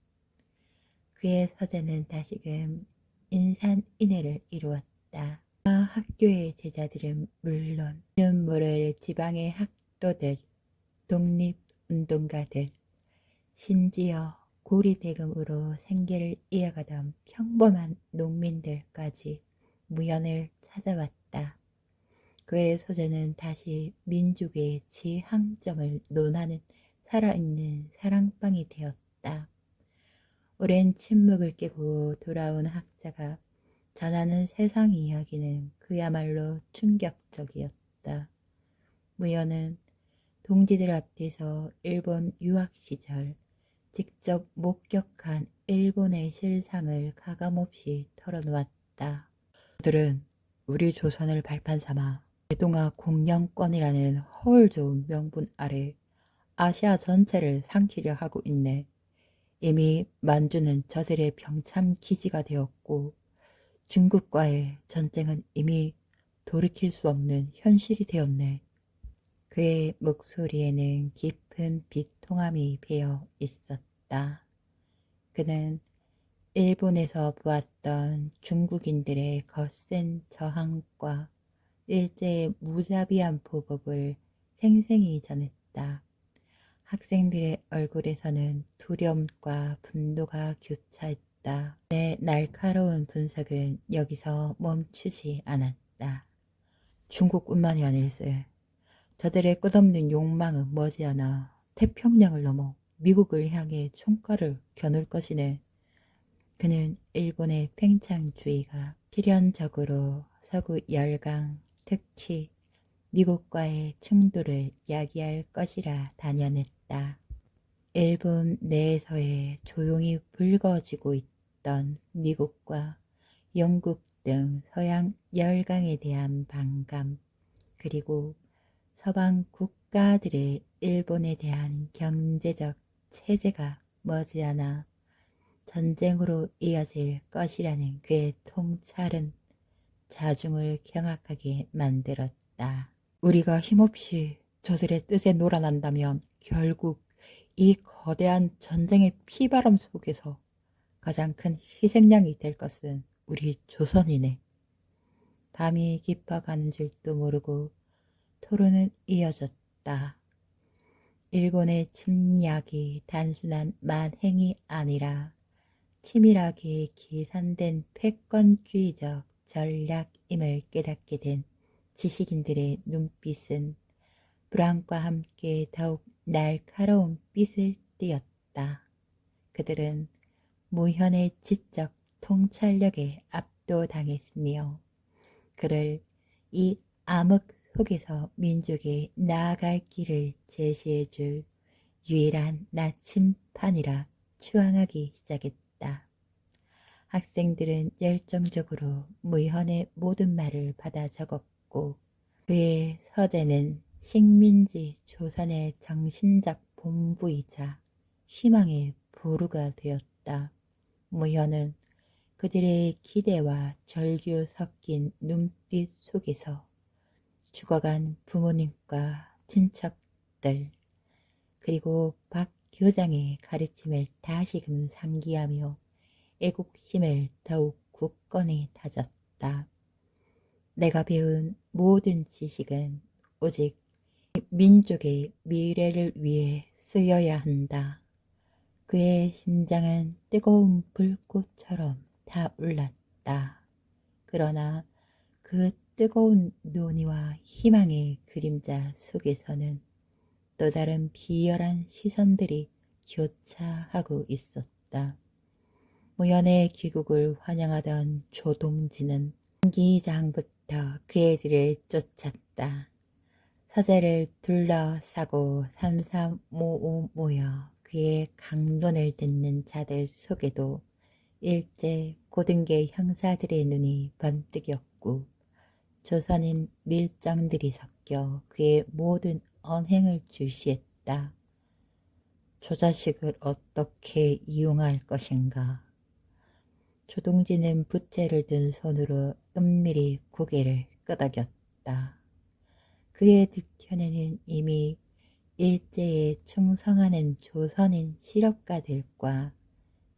그의 서재는 다시금 인산인해를 이루었다. 학교의 제자들은 물론 이름 모를 지방의 학도들, 독립운동가들, 심지어 고리대금으로 생계를 이어가던 평범한 농민들까지 무연을 찾아왔다. 그의 소재는 다시 민족의 지향점을 논하는 살아있는 사랑방이 되었다. 오랜 침묵을 깨고 돌아온 학자가 전하는 세상 이야기는 그야말로 충격적이었다. 무연은 동지들 앞에서 일본 유학 시절 직접 목격한 일본의 실상을 가감없이 털어놓았다. 그들은 우리 조선을 발판 삼아 대동아 공영권이라는 허울 좋은 명분 아래 아시아 전체를 삼키려 하고 있네. 이미 만주는 저들의 병참 기지가 되었고 중국과의 전쟁은 이미 돌이킬 수 없는 현실이 되었네. 그의 목소리에는 깊은 비통함이 배어 있었다. 그는 일본에서 보았던 중국인들의 거센 저항과 일제의 무자비한 보복을 생생히 전했다. 학생들의 얼굴에서는 두려움과 분노가 교차했다. 내 날카로운 분석은 여기서 멈추지 않았다. 중국뿐만이 아닐세. 저들의 끝없는 욕망은 머지않아 태평양을 넘어 미국을 향해 총칼을 겨눌 것이네. 그는 일본의 팽창주의가 필연적으로 서구 열강, 특히 미국과의 충돌을 야기할 것이라 단연했다. 일본 내에서의 조용히 붉어지고 있던 미국과 영국 등 서양 열강에 대한 반감, 그리고 서방 국가들의 일본에 대한 경제적 체제가 머지않아 전쟁으로 이어질 것이라는 그의 통찰은 자중을 경악하게 만들었다. 우리가 힘없이 저들의 뜻에 놀아난다면 결국 이 거대한 전쟁의 피바람 속에서 가장 큰 희생양이 될 것은 우리 조선이네. 밤이 깊어가는 줄도 모르고 토론은 이어졌다. 일본의 침략이 단순한 만행이 아니라 치밀하게 계산된 패권주의적 전략임을 깨닫게 된 지식인들의 눈빛은 불안과 함께 더욱 날카로운 빛을 띠었다. 그들은 무현의 지적 통찰력에 압도당했으며 그를 이 암흑 속에서 민족에 나아갈 길을 제시해줄 유일한 나침판이라 추앙하기 시작했다. 학생들은 열정적으로 무현의 모든 말을 받아 적었고 그의 서재는 식민지 조선의 정신적 본부이자 희망의 보루가 되었다. 무현은 그들의 기대와 절규 섞인 눈빛 속에서 죽어간 부모님과 친척들 그리고 박 교장의 가르침을 다시금 상기하며 애국심을 더욱 굳건히 다졌다. 내가 배운 모든 지식은 오직 민족의 미래를 위해 쓰여야 한다. 그의 심장은 뜨거운 불꽃처럼 타올랐다. 그러나 그 뜨거운 논의와 희망의 그림자 속에서는 또 다른 비열한 시선들이 교차하고 있었다. 무연의 귀국을 환영하던 조동진은 기장부터 그 애들을 쫓았다. 서재를 둘러싸고 삼삼오오 모여 그의 강론을 듣는 자들 속에도 일제 고등계 형사들의 눈이 번뜩였고 조선인 밀정들이 섞여 그의 모든 언행을 주시했다. 저 자식을 어떻게 이용할 것인가. 조동진은 부채를 든 손으로 은밀히 고개를 끄덕였다. 그의 뒤편에는 이미 일제에 충성하는 조선인 실업가들과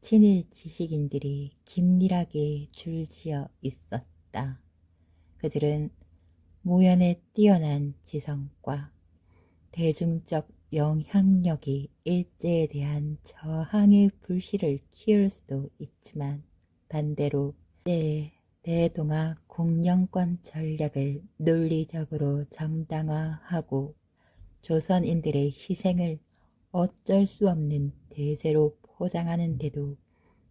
친일 지식인들이 긴밀하게 줄지어 있었다. 그들은 무연의 뛰어난 지성과 대중적 영향력이 일제에 대한 저항의 불씨를 키울 수도 있지만 반대로 대동아 공영권 전략을 논리적으로 정당화하고 조선인들의 희생을 어쩔 수 없는 대세로 포장하는 데도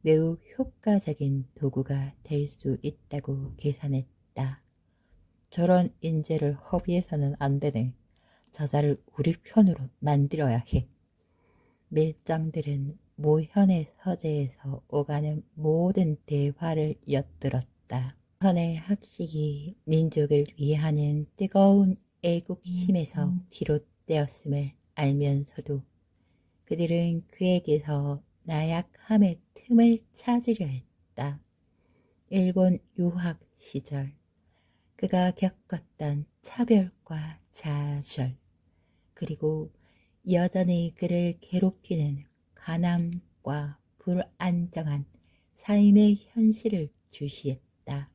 매우 효과적인 도구가 될 수 있다고 계산했다. 저런 인재를 허비해서는 안 되네. 저자를 우리 편으로 만들어야 해. 밀정들은 모현의 서재에서 오가는 모든 대화를 엿들었다. 현의 학식이 민족을 위하는 뜨거운 애국심에서 뒤로 떼었음을 알면서도 그들은 그에게서 나약함의 틈을 찾으려 했다. 일본 유학 시절 그가 겪었던 차별과 좌절, 그리고 여전히 그를 괴롭히는 가난과 불안정한 삶의 현실을 주시했다.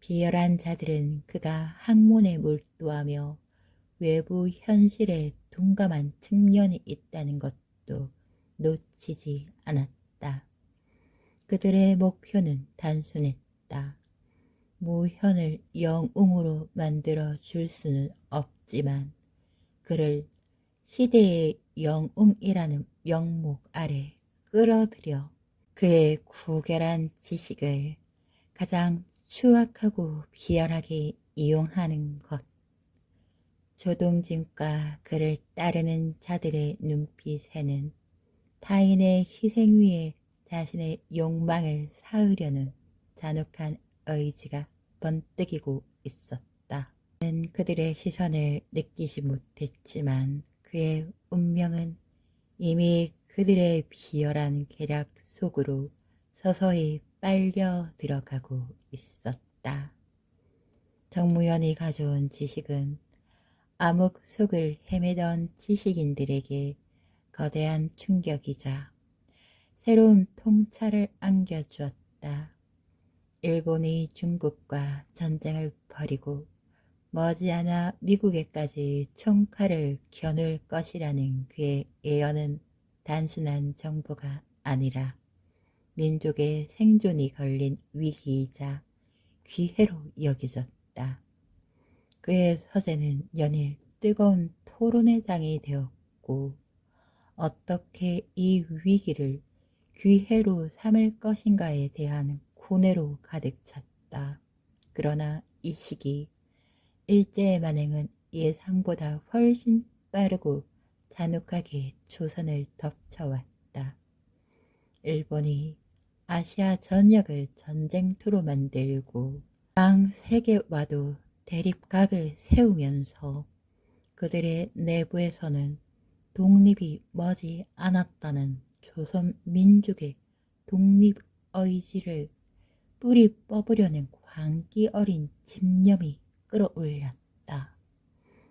비열한 자들은 그가 학문에 몰두하며 외부 현실에 둔감한 측면이 있다는 것도 놓치지 않았다. 그들의 목표는 단순했다. 모현을 영웅으로 만들어 줄 수는 없지만 그를 시대의 영웅이라는 명목 아래 끌어들여 그의 고결한 지식을 가장 추악하고 비열하게 이용하는 것. 조동진과 그를 따르는 자들의 눈빛에는 타인의 희생 위에 자신의 욕망을 쌓으려는 잔혹한 의지가 번뜩이고 있었다. 그는 그들의 시선을 느끼지 못했지만 그의 운명은 이미 그들의 비열한 계략 속으로 서서히 빨려 들어가고 있었다. 정무현이 가져온 지식은 암흑 속을 헤매던 지식인들에게 거대한 충격이자 새로운 통찰을 안겨주었다. 일본이 중국과 전쟁을 벌이고 머지않아 미국에까지 총칼을 겨눌 것이라는 그의 예언은 단순한 정보가 아니라 민족의 생존이 걸린 위기이자 기회로 여겨졌다. 그의 서재는 연일 뜨거운 토론의 장이 되었고 어떻게 이 위기를 기회로 삼을 것인가에 대한 고뇌로 가득 찼다. 그러나 이 시기 일제의 만행은 예상보다 훨씬 빠르고 잔혹하게 조선을 덮쳐왔다. 일본이 아시아 전역을 전쟁터로 만들고 양 세계와도 대립각을 세우면서 그들의 내부에서는 독립이 머지 않았다는 조선 민족의 독립의지를 뿌리 뽑으려는 광기 어린 집념이 끌어올렸다.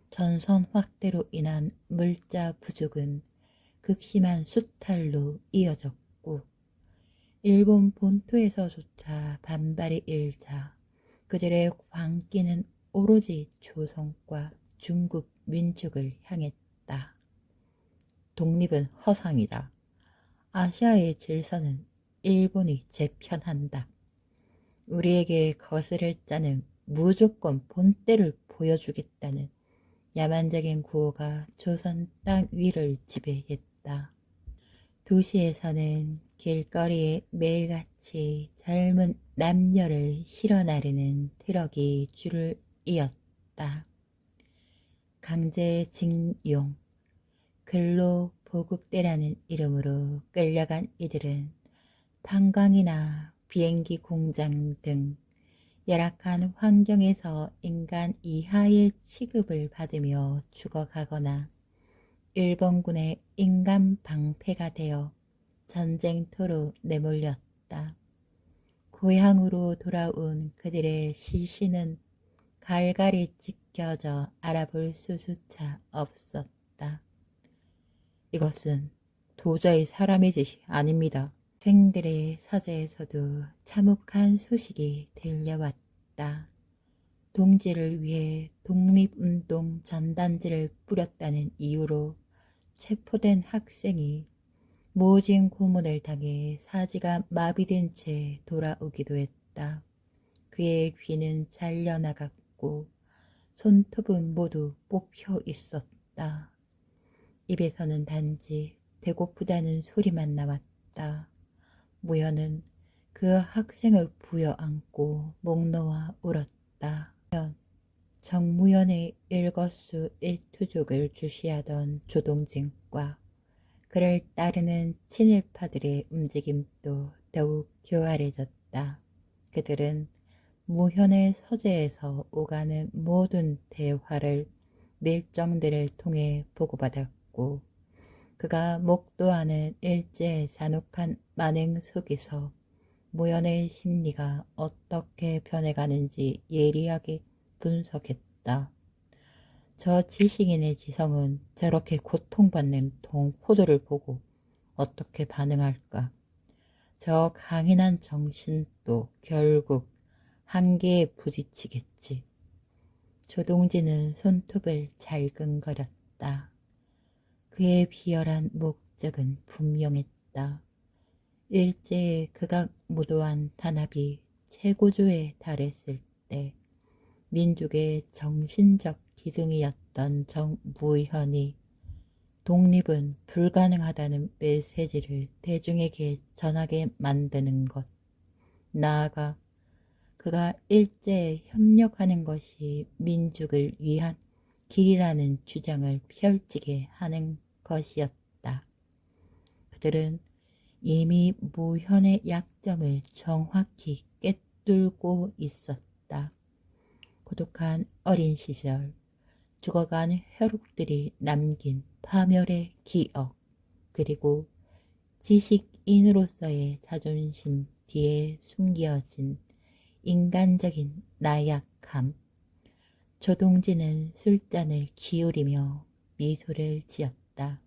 전선 확대로 인한 물자 부족은 극심한 수탈로 이어졌고 일본 본토에서조차 반발이 일자 그들의 광기는 오로지 조선과 중국 민족을 향했다. 독립은 허상이다. 아시아의 질서는 일본이 재편한다. 우리에게 거스를 자는 무조건 본때를 보여주겠다는 야만적인 구호가 조선 땅 위를 지배했다. 도시에서는 길거리에 매일같이 젊은 남녀를 실어 나르는 트럭이 줄을 이었다. 강제징용, 근로보국대라는 이름으로 끌려간 이들은 탄광이나 비행기 공장 등 열악한 환경에서 인간 이하의 취급을 받으며 죽어가거나 일본군의 인간 방패가 되어 전쟁터로 내몰렸다. 고향으로 돌아온 그들의 시신은 갈갈이 찢겨져 알아볼 수조차 없었다. 이것은 도저히 사람의 짓이 아닙니다. 생들의 서재에서도 참혹한 소식이 들려왔다. 동지를 위해 독립운동 전단지를 뿌렸다는 이유로 체포된 학생이 모진 고문을 당해 사지가 마비된 채 돌아오기도 했다. 그의 귀는 잘려나갔고 손톱은 모두 뽑혀 있었다. 입에서는 단지 배고프다는 소리만 나왔다. 무연은 그 학생을 부여안고 목 놓아 울었다. 정무연의 일거수 일투족을 주시하던 조동진과 그를 따르는 친일파들의 움직임도 더욱 교활해졌다. 그들은 무현의 서재에서 오가는 모든 대화를 밀정들을 통해 보고받았고 그가 목도하는 일제의 잔혹한 만행 속에서 무현의 심리가 어떻게 변해가는지 예리하게 분석했다. 저 지식인의 지성은 저렇게 고통받는 동포들을 보고 어떻게 반응할까? 저 강인한 정신도 결국 한계에 부딪히겠지. 조동진은 손톱을 잘근거렸다. 그의 비열한 목적은 분명했다. 일제의 극악무도한 단합이 최고조에 달했을 때 민족의 정신적 기둥이었던 정무현이 독립은 불가능하다는 메시지를 대중에게 전하게 만드는 것, 나아가 그가 일제에 협력하는 것이 민족을 위한 길이라는 주장을 펼치게 하는 것이었다. 그들은 이미 무현의 약점을 정확히 꿰뚫고 있었다. 고독한 어린 시절, 죽어간 혈육들이 남긴 파멸의 기억, 그리고 지식인으로서의 자존심 뒤에 숨겨진 인간적인 나약함. 조동진은 술잔을 기울이며 미소를 지었다.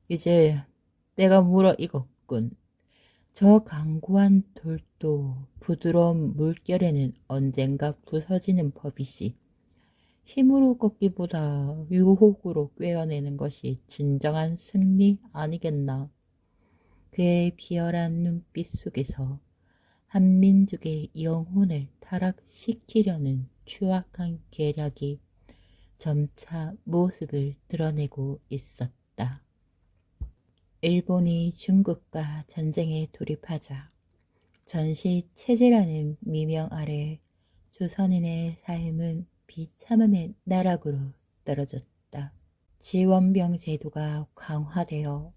이제 때가 물어익었군. 저 강고한 돌도 부드러운 물결에는 언젠가 부서지는 법이지. 힘으로 꺾기보다 유혹으로 꿰어내는 것이 진정한 승리 아니겠나. 그의 비열한 눈빛 속에서 한민족의 영혼을 타락시키려는 추악한 계략이 점차 모습을 드러내고 있었다. 일본이 중국과 전쟁에 돌입하자 전시체제라는 미명 아래 조선인의 삶은 비참함의 나락으로 떨어졌다. 지원병 제도가 강화되어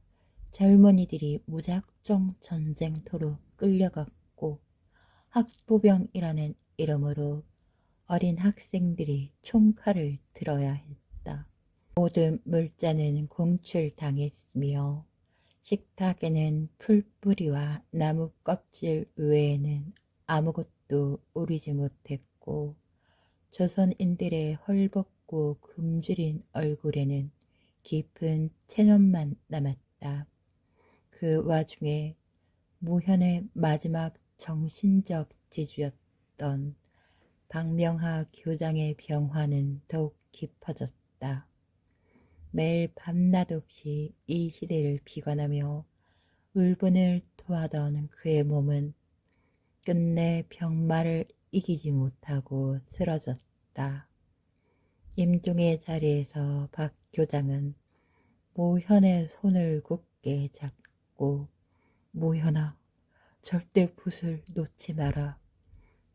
젊은이들이 무작정 전쟁터로 끌려갔고 학보병이라는 이름으로 어린 학생들이 총칼을 들어야 했다. 모든 물자는 공출당했으며 식탁에는 풀뿌리와 나무 껍질 외에는 아무것도 오르지 못했고 조선인들의 헐벗고 굶주린 얼굴에는 깊은 체념만 남았다. 그 와중에 무현의 마지막 정신적 지주였던 박명하 교장의 병화는 더욱 깊어졌다. 매일 밤낮 없이 이 시대를 비관하며 울분을 토하던 그의 몸은 끝내 병마를 이기지 못하고 쓰러졌다. 임종의 자리에서 박 교장은 모현의 손을 굳게 잡고 모현아, 절대 붓을 놓지 마라.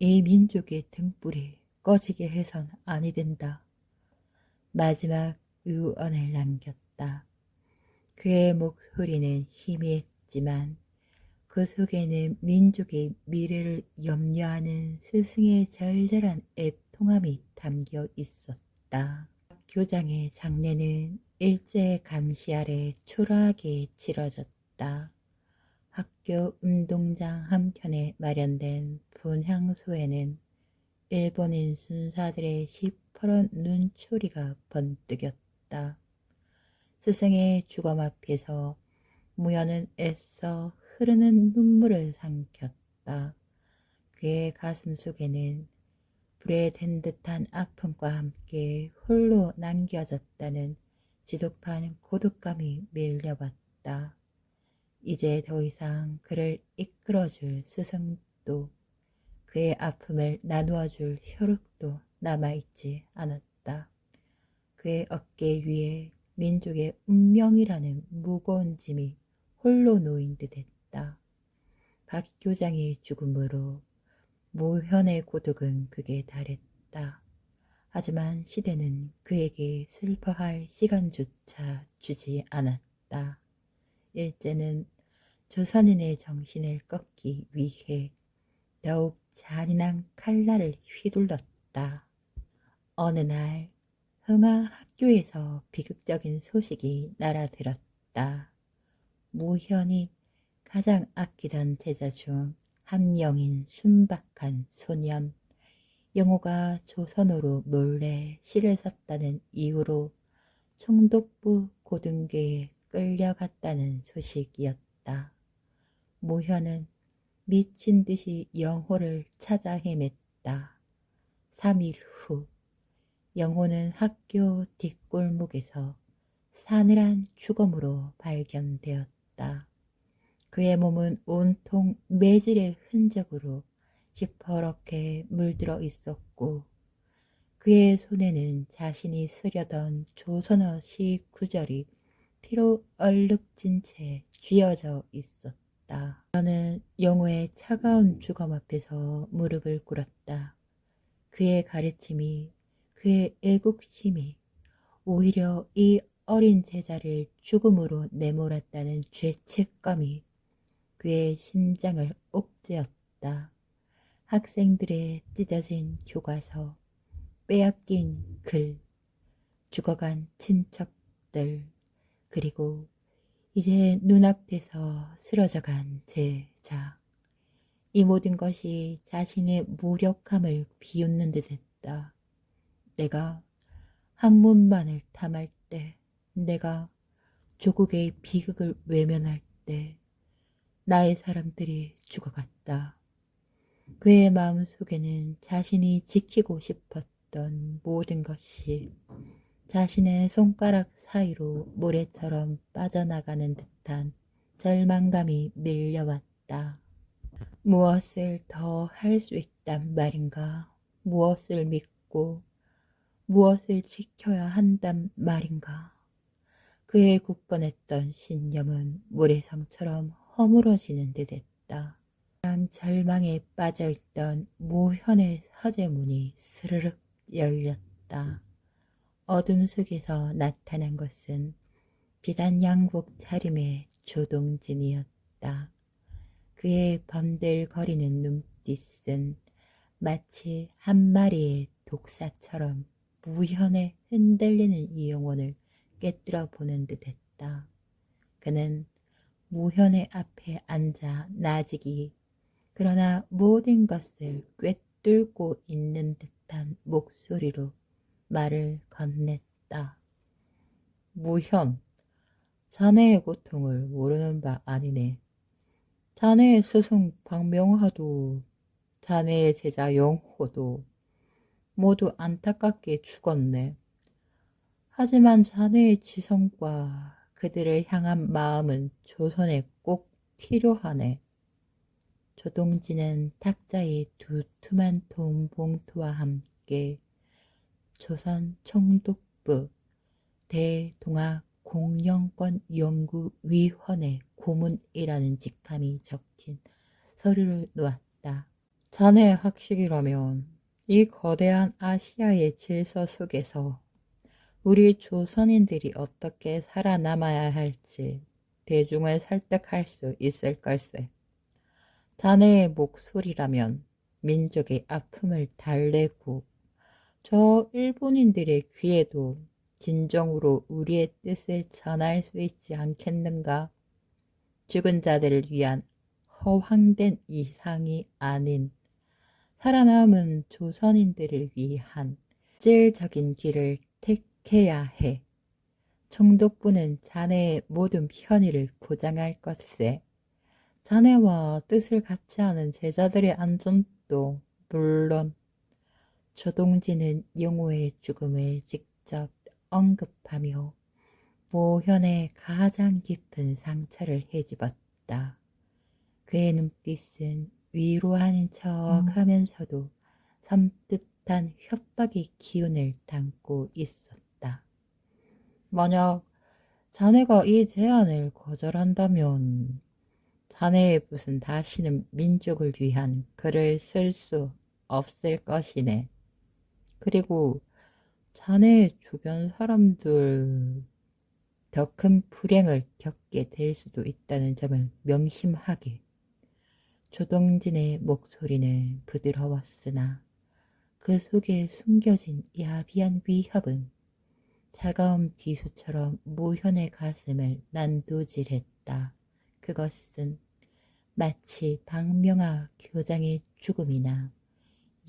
이 민족의 등불이 꺼지게 해선 아니 된다. 마지막 유언을 남겼다. 그의 목소리는 희미했지만 그 속에는 민족의 미래를 염려하는 스승의 절절한 애통함이 담겨 있었다. 교장의 장례는 일제의 감시 아래 초라하게 치러졌다. 학교 운동장 한켠에 마련된 분향소에는 일본인 순사들의 시퍼런 눈초리가 번뜩였다. 스승의 주검 앞에서 무현은 애써 흐르는 눈물을 삼켰다. 그의 가슴 속에는 불에 댄 듯한 아픔과 함께 홀로 남겨졌다는 지독한 고독감이 밀려왔다. 이제 더 이상 그를 이끌어줄 스승도 그의 아픔을 나누어줄 혈육도 남아있지 않았다. 그의 어깨 위에 민족의 운명이라는 무거운 짐이 홀로 놓인 듯했다. 박 교장의 죽음으로 무현의 고독은 극에 달했다. 하지만 시대는 그에게 슬퍼할 시간조차 주지 않았다. 일제는 조선인의 정신을 꺾기 위해 더욱 잔인한 칼날을 휘둘렀다. 어느 날 흥하 학교에서 비극적인 소식이 날아들었다. 무현이 가장 아끼던 제자 중 한 명인 순박한 소년 영호가 조선으로 몰래 실을 섰다는 이유로 총독부 고등교에 끌려갔다는 소식이었다. 무현은 미친 듯이 영호를 찾아 헤맸다. 3일 후 영호는 학교 뒷골목에서 사늘한 죽음으로 발견되었다. 그의 몸은 온통 매질의 흔적으로 시퍼렇게 물들어 있었고 그의 손에는 자신이 쓰려던 조선어 시 구절이 피로 얼룩진 채 쥐어져 있었다. 저는 영호의 차가운 주검 앞에서 무릎을 꿇었다. 그의 가르침이, 그의 애국심이 오히려 이 어린 제자를 죽음으로 내몰았다는 죄책감이 그의 심장을 옥죄었다. 학생들의 찢어진 교과서, 빼앗긴 글, 죽어간 친척들, 그리고 이제 눈앞에서 쓰러져간 제자. 이 모든 것이 자신의 무력함을 비웃는 듯 했다. 내가 학문만을 탐할 때, 내가 조국의 비극을 외면할 때, 나의 사람들이 죽어갔다. 그의 마음속에는 자신이 지키고 싶었던 모든 것이 자신의 손가락 사이로 모래처럼 빠져나가는 듯한 절망감이 밀려왔다. 무엇을 더 할 수 있단 말인가? 무엇을 믿고 무엇을 지켜야 한단 말인가? 그의 굳건했던 신념은 모래성처럼 허물어지는 듯했다. 절망에 빠져있던 무현의 서재문이 스르륵 열렸다. 어둠 속에서 나타난 것은 비단 양복 차림의 조동진이었다. 그의 번들거리는 눈빛은 마치 한 마리의 독사처럼 무현의 흔들리는 이 영혼을 깨뜨려 보는 듯했다. 그는 무현의 앞에 앉아 나직이 그러나 모든 것을 꿰뚫고 있는 듯한 목소리로 말을 건넸다. 무현, 자네의 고통을 모르는 바 아니네. 자네의 스승 박명화도 자네의 제자 영호도 모두 안타깝게 죽었네. 하지만 자네의 지성과 그들을 향한 마음은 조선에 꼭 필요하네. 조동진은 탁자의 두툼한 돈 봉투와 함께 조선 총독부 대동아 공영권 연구위원회 고문이라는 직함이 적힌 서류를 놓았다. 자네의 학식이라면 이 거대한 아시아의 질서 속에서 우리 조선인들이 어떻게 살아남아야 할지 대중을 설득할 수 있을 걸세. 자네의 목소리라면 민족의 아픔을 달래고 저 일본인들의 귀에도 진정으로 우리의 뜻을 전할 수 있지 않겠는가? 죽은 자들을 위한 허황된 이상이 아닌 살아남은 조선인들을 위한 실질적인 길을 택해야 해. 총독부는 자네의 모든 편의를 보장할 것세. 자네와 뜻을 같이 하는 제자들의 안전도 물론. 조동진은 영호의 죽음을 직접 언급하며 모현의 가장 깊은 상처를 헤집었다. 그의 눈빛은 위로하는 척 하면서도 섬뜩한 협박의 기운을 담고 있었다. 만약 자네가 이 제안을 거절한다면 자네의 붓은 다시는 민족을 위한 글을 쓸 수 없을 것이네. 그리고 자네의 주변 사람들 더 큰 불행을 겪게 될 수도 있다는 점을 명심하게. 조동진의 목소리는 부드러웠으나 그 속에 숨겨진 야비한 위협은 차가운 비수처럼 무현의 가슴을 난도질했다. 그것은 마치 박명아 교장의 죽음이나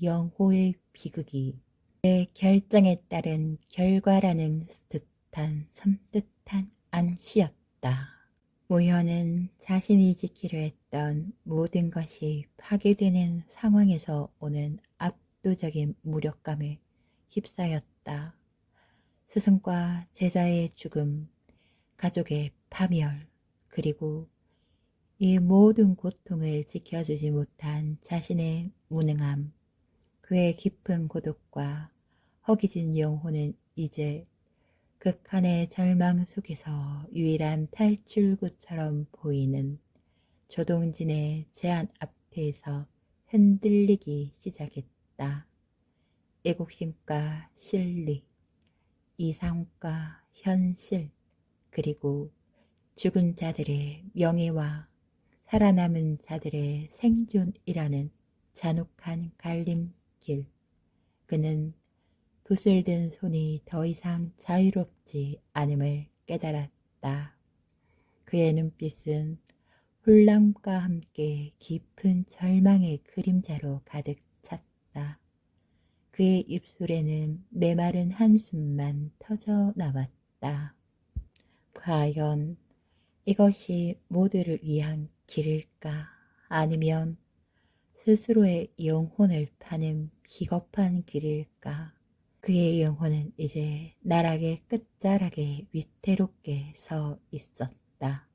영호의 비극이 내 결정에 따른 결과라는 듯한 섬뜩한 암시였다. 무현은 자신이 지키려 했던 모든 것이 파괴되는 상황에서 오는 압도적인 무력감에 휩싸였다. 스승과 제자의 죽음, 가족의 파멸, 그리고 이 모든 고통을 지켜주지 못한 자신의 무능함, 그의 깊은 고독과 허기진 영혼은 이제 극한의 절망 속에서 유일한 탈출구처럼 보이는 조동진의 제안 앞에서 흔들리기 시작했다. 애국심과 실리, 이상과 현실, 그리고 죽은 자들의 명예와 살아남은 자들의 생존이라는 잔혹한 갈림길. 그는 붓을 든 손이 더 이상 자유롭지 않음을 깨달았다. 그의 눈빛은 혼란과 함께 깊은 절망의 그림자로 가득 찼다. 그의 입술에는 메마른 한숨만 터져 나왔다. 과연 이것이 모두를 위한 길일까? 아니면 스스로의 영혼을 파는 비겁한 길일까? 그의 영혼은 이제 나락의 끝자락에 위태롭게 서 있었다.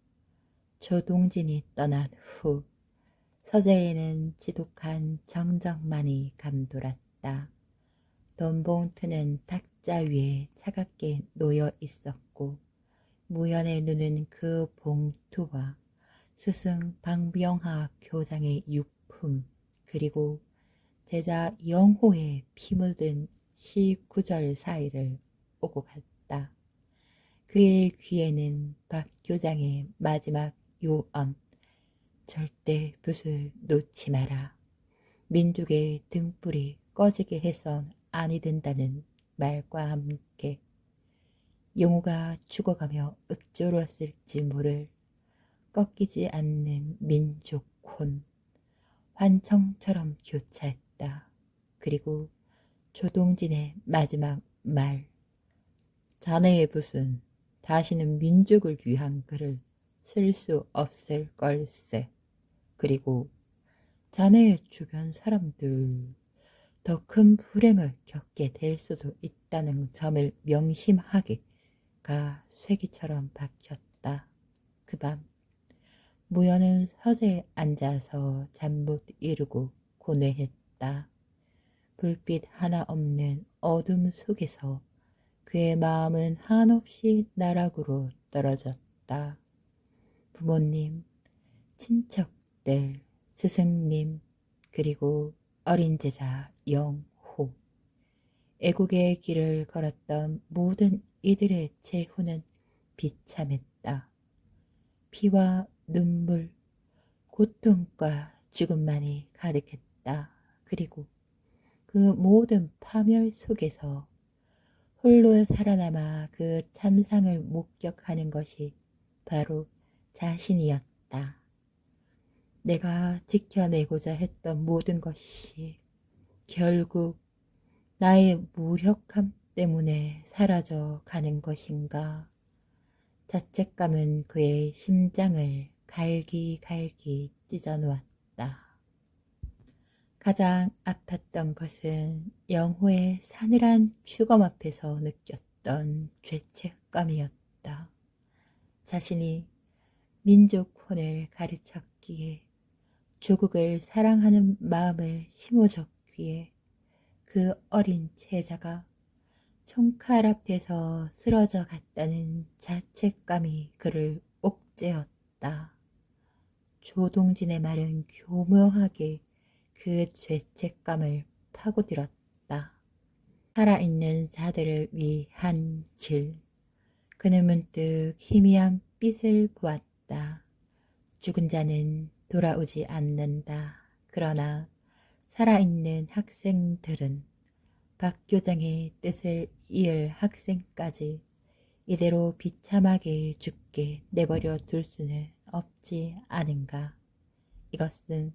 조동진이 떠난 후 서재에는 지독한 정적만이 감돌았다. 돈 봉투는 탁자 위에 차갑게 놓여 있었고 무연의 눈은 그 봉투와 스승 박명하 교장의 유품 그리고 제자 영호의 피 묻은 시 구절 사이를 오고 갔다. 그의 귀에는 박 교장의 마지막 요언, 절대 붓을 놓지 마라. 민족의 등불이 꺼지게 해선 아니 된다는 말과 함께 영호가 죽어가며 읊조렸을지 모를 꺾이지 않는 민족혼, 환청처럼 교차했다. 그리고 조동진의 마지막 말, 자네의 붓은 다시는 민족을 위한 글을 쓸 수 없을 걸세. 그리고 자네의 주변 사람들 더 큰 불행을 겪게 될 수도 있다는 점을 명심하게가 쇠기처럼 박혔다. 그 밤 무연은 서재에 앉아서 잠 못 이루고 고뇌했다. 불빛 하나 없는 어둠 속에서 그의 마음은 한없이 나락으로 떨어졌다. 부모님, 친척들, 스승님, 그리고 어린 제자 영호. 애국의 길을 걸었던 모든 이들의 재후는 비참했다. 피와 눈물, 고통과 죽음만이 가득했다. 그리고 그 모든 파멸 속에서 홀로 살아남아 그 참상을 목격하는 것이 바로 자신이었다. 내가 지켜내고자 했던 모든 것이 결국 나의 무력함 때문에 사라져 가는 것인가. 자책감은 그의 심장을 갈기갈기 찢어놓았다. 가장 아팠던 것은 영호의 사늘한 추검 앞에서 느꼈던 죄책감이었다. 자신이 민족혼을 가르쳤기에, 조국을 사랑하는 마음을 심어줬기에 그 어린 제자가 총칼 앞에서 쓰러져 갔다는 자책감이 그를 옥죄었다. 조동진의 말은 교묘하게 그 죄책감을 파고들었다. 살아있는 자들을 위한 길, 그는 문득 희미한 빛을 보았다. 죽은 자는 돌아오지 않는다. 그러나 살아있는 학생들은 박 교장의 뜻을 이을 학생까지 이대로 비참하게 죽게 내버려 둘 수는 없지 않은가. 이것은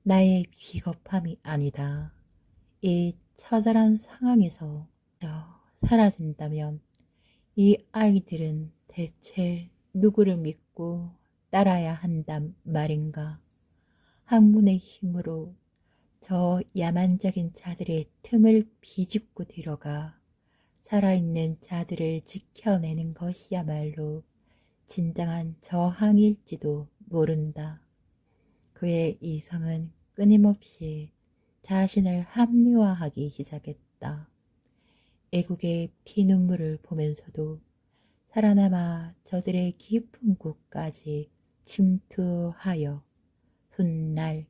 나의 비겁함이 아니다. 이 처절한 상황에서 사라진다면 이 아이들은 대체 누구를 믿고 따라야 한단 말인가. 학문의 힘으로 저 야만적인 자들의 틈을 비집고 들어가 살아있는 자들을 지켜내는 것이야말로 진정한 저항일지도 모른다. 그의 이성은 끊임없이 자신을 합리화하기 시작했다. 애국의 피눈물을 보면서도 살아남아 저들의 깊은 곳까지 침투하여 훗날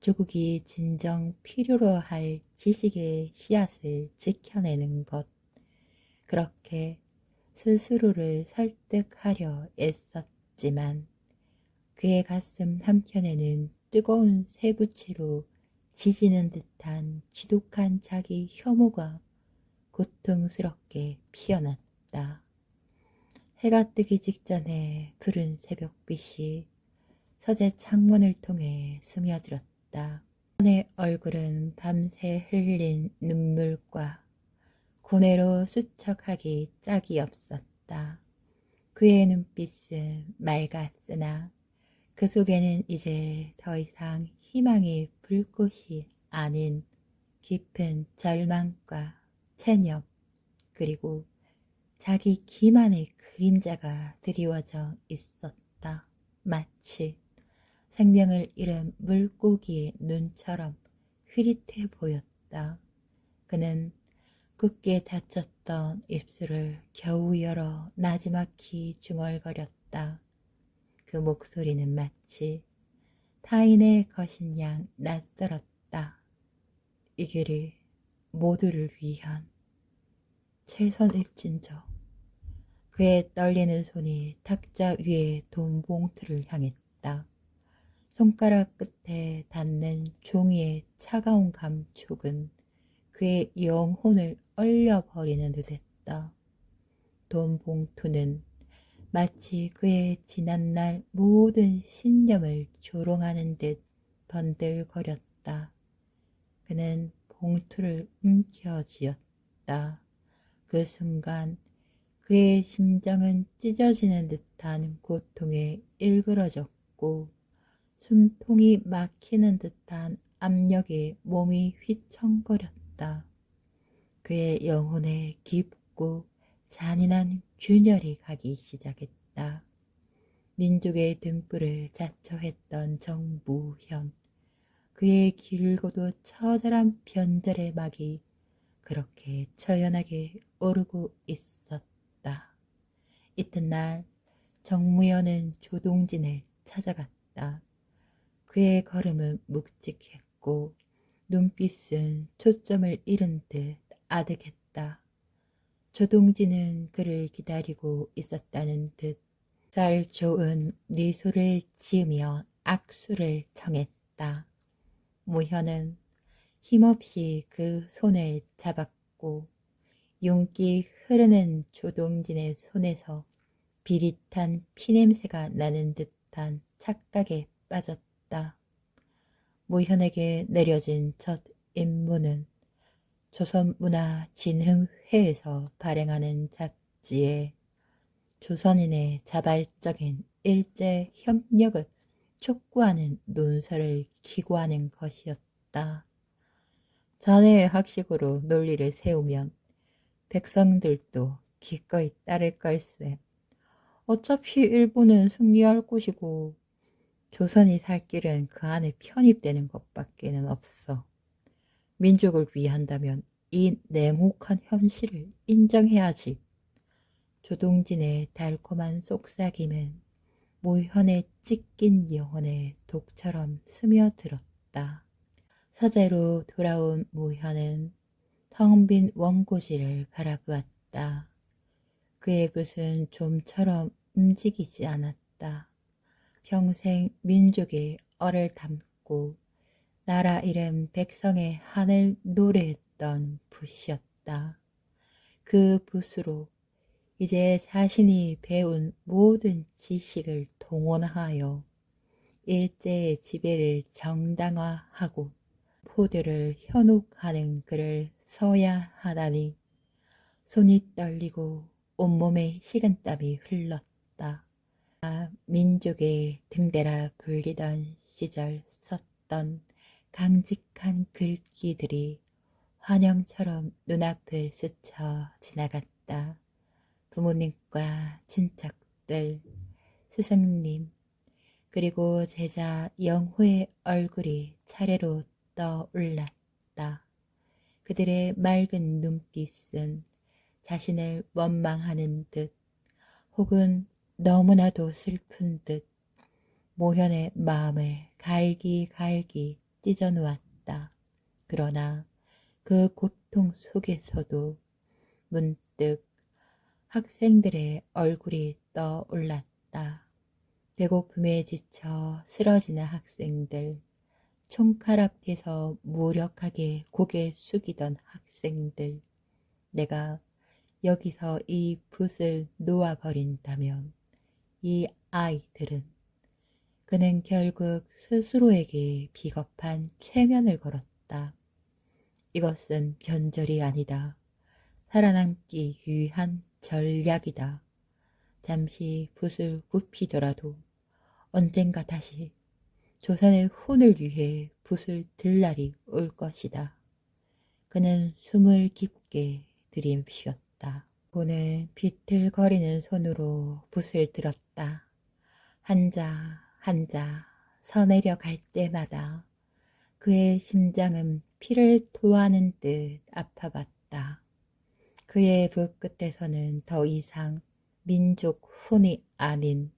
조국이 진정 필요로 할 지식의 씨앗을 지켜내는 것, 그렇게 스스로를 설득하려 애썼지만 그의 가슴 한켠에는 뜨거운 쇠붙이로 지지는 듯한 지독한 자기 혐오가 고통스럽게 피어났다. 해가 뜨기 직전에 푸른 새벽빛이 서재 창문을 통해 스며들었다. 그의 얼굴은 밤새 흘린 눈물과 고뇌로 수척하기 짝이 없었다. 그의 눈빛은 맑았으나 그 속에는 이제 더 이상 희망의 불꽃이 아닌 깊은 절망과 체념, 그리고 자기 기만의 그림자가 드리워져 있었다. 마치 생명을 잃은 물고기의 눈처럼 흐릿해 보였다. 그는 굳게 닫혔던 입술을 겨우 열어 나지막히 중얼거렸다. 그 목소리는 마치 타인의 것인 양 낯설었다. 이 길이 모두를 위한 최선일진저. 그의 떨리는 손이 탁자 위의 돈 봉투를 향했다. 손가락 끝에 닿는 종이의 차가운 감촉은 그의 영혼을 얼려버리는 듯했다. 돈 봉투는 마치 그의 지난날 모든 신념을 조롱하는 듯 번들거렸다. 그는 봉투를 움켜쥐었다. 그 순간 그의 심장은 찢어지는 듯한 고통에 일그러졌고 숨통이 막히는 듯한 압력에 몸이 휘청거렸다. 그의 영혼에 깊고 잔인한 균열이 가기 시작했다. 민족의 등불을 자처했던 정무현, 그의 길고도 처절한 변절의 막이 그렇게 처연하게 오르고 있었다. 이튿날 정무현은 조동진을 찾아갔다. 그의 걸음은 묵직했고 눈빛은 초점을 잃은 듯 아득했다. 조동진은 그를 기다리고 있었다는 듯 쌀 좋은 미소를 지으며 악수를 청했다. 무현은 힘없이 그 손을 잡았고 윤기 흐르는 조동진의 손에서 비릿한 피냄새가 나는 듯한 착각에 빠졌다. 무현에게 내려진 첫 임무는 조선문화진흥회에서 발행하는 잡지에 조선인의 자발적인 일제 협력을 촉구하는 논설을 기고하는 것이었다. 자네의 학식으로 논리를 세우면 백성들도 기꺼이 따를 걸세. 어차피 일본은 승리할 것이고 조선이 살 길은 그 안에 편입되는 것밖에는 없어. 민족을 위한다면 이 냉혹한 현실을 인정해야지. 조동진의 달콤한 속삭임은 무현의 찢긴 영혼에 독처럼 스며들었다. 서재로 돌아온 무현은 텅 빈 원고지를 바라보았다. 그의 붓은 좀처럼 움직이지 않았다. 평생 민족의 얼을 담고 나라 이름 백성의 한을 노래했던 붓이었다. 그 붓으로 이제 자신이 배운 모든 지식을 동원하여 일제의 지배를 정당화하고 포도를 현혹하는 글을 써야 하다니 손이 떨리고 온몸에 식은땀이 흘렀다. 민족의 등대라 불리던 시절 썼던 강직한 글귀들이 환영처럼 눈앞을 스쳐 지나갔다. 부모님과 친척들, 스승님, 그리고 제자 영호의 얼굴이 차례로 떠올랐다. 그들의 맑은 눈빛은 자신을 원망하는 듯 혹은 너무나도 슬픈 듯 모현의 마음을 갈기갈기 찢어놓았다. 그러나 그 고통 속에서도 문득 학생들의 얼굴이 떠올랐다. 배고픔에 지쳐 쓰러지는 학생들, 총칼 앞에서 무력하게 고개 숙이던 학생들, 내가 여기서 이 붓을 놓아버린다면 이 아이들은 그는 결국 스스로에게 비겁한 최면을 걸었다. 이것은 변절이 아니다. 살아남기 위한 전략이다. 잠시 붓을 굽히더라도 언젠가 다시 조선의 혼을 위해 붓을 들 날이 올 것이다. 그는 숨을 깊게 들이쉬었다. 그는 비틀거리는 손으로 붓을 들었다. 한자 한자 서내려 갈 때마다 그의 심장은 피를 토하는 듯 아파봤다. 그의 붓 끝에서는 더 이상 민족 혼이 아닌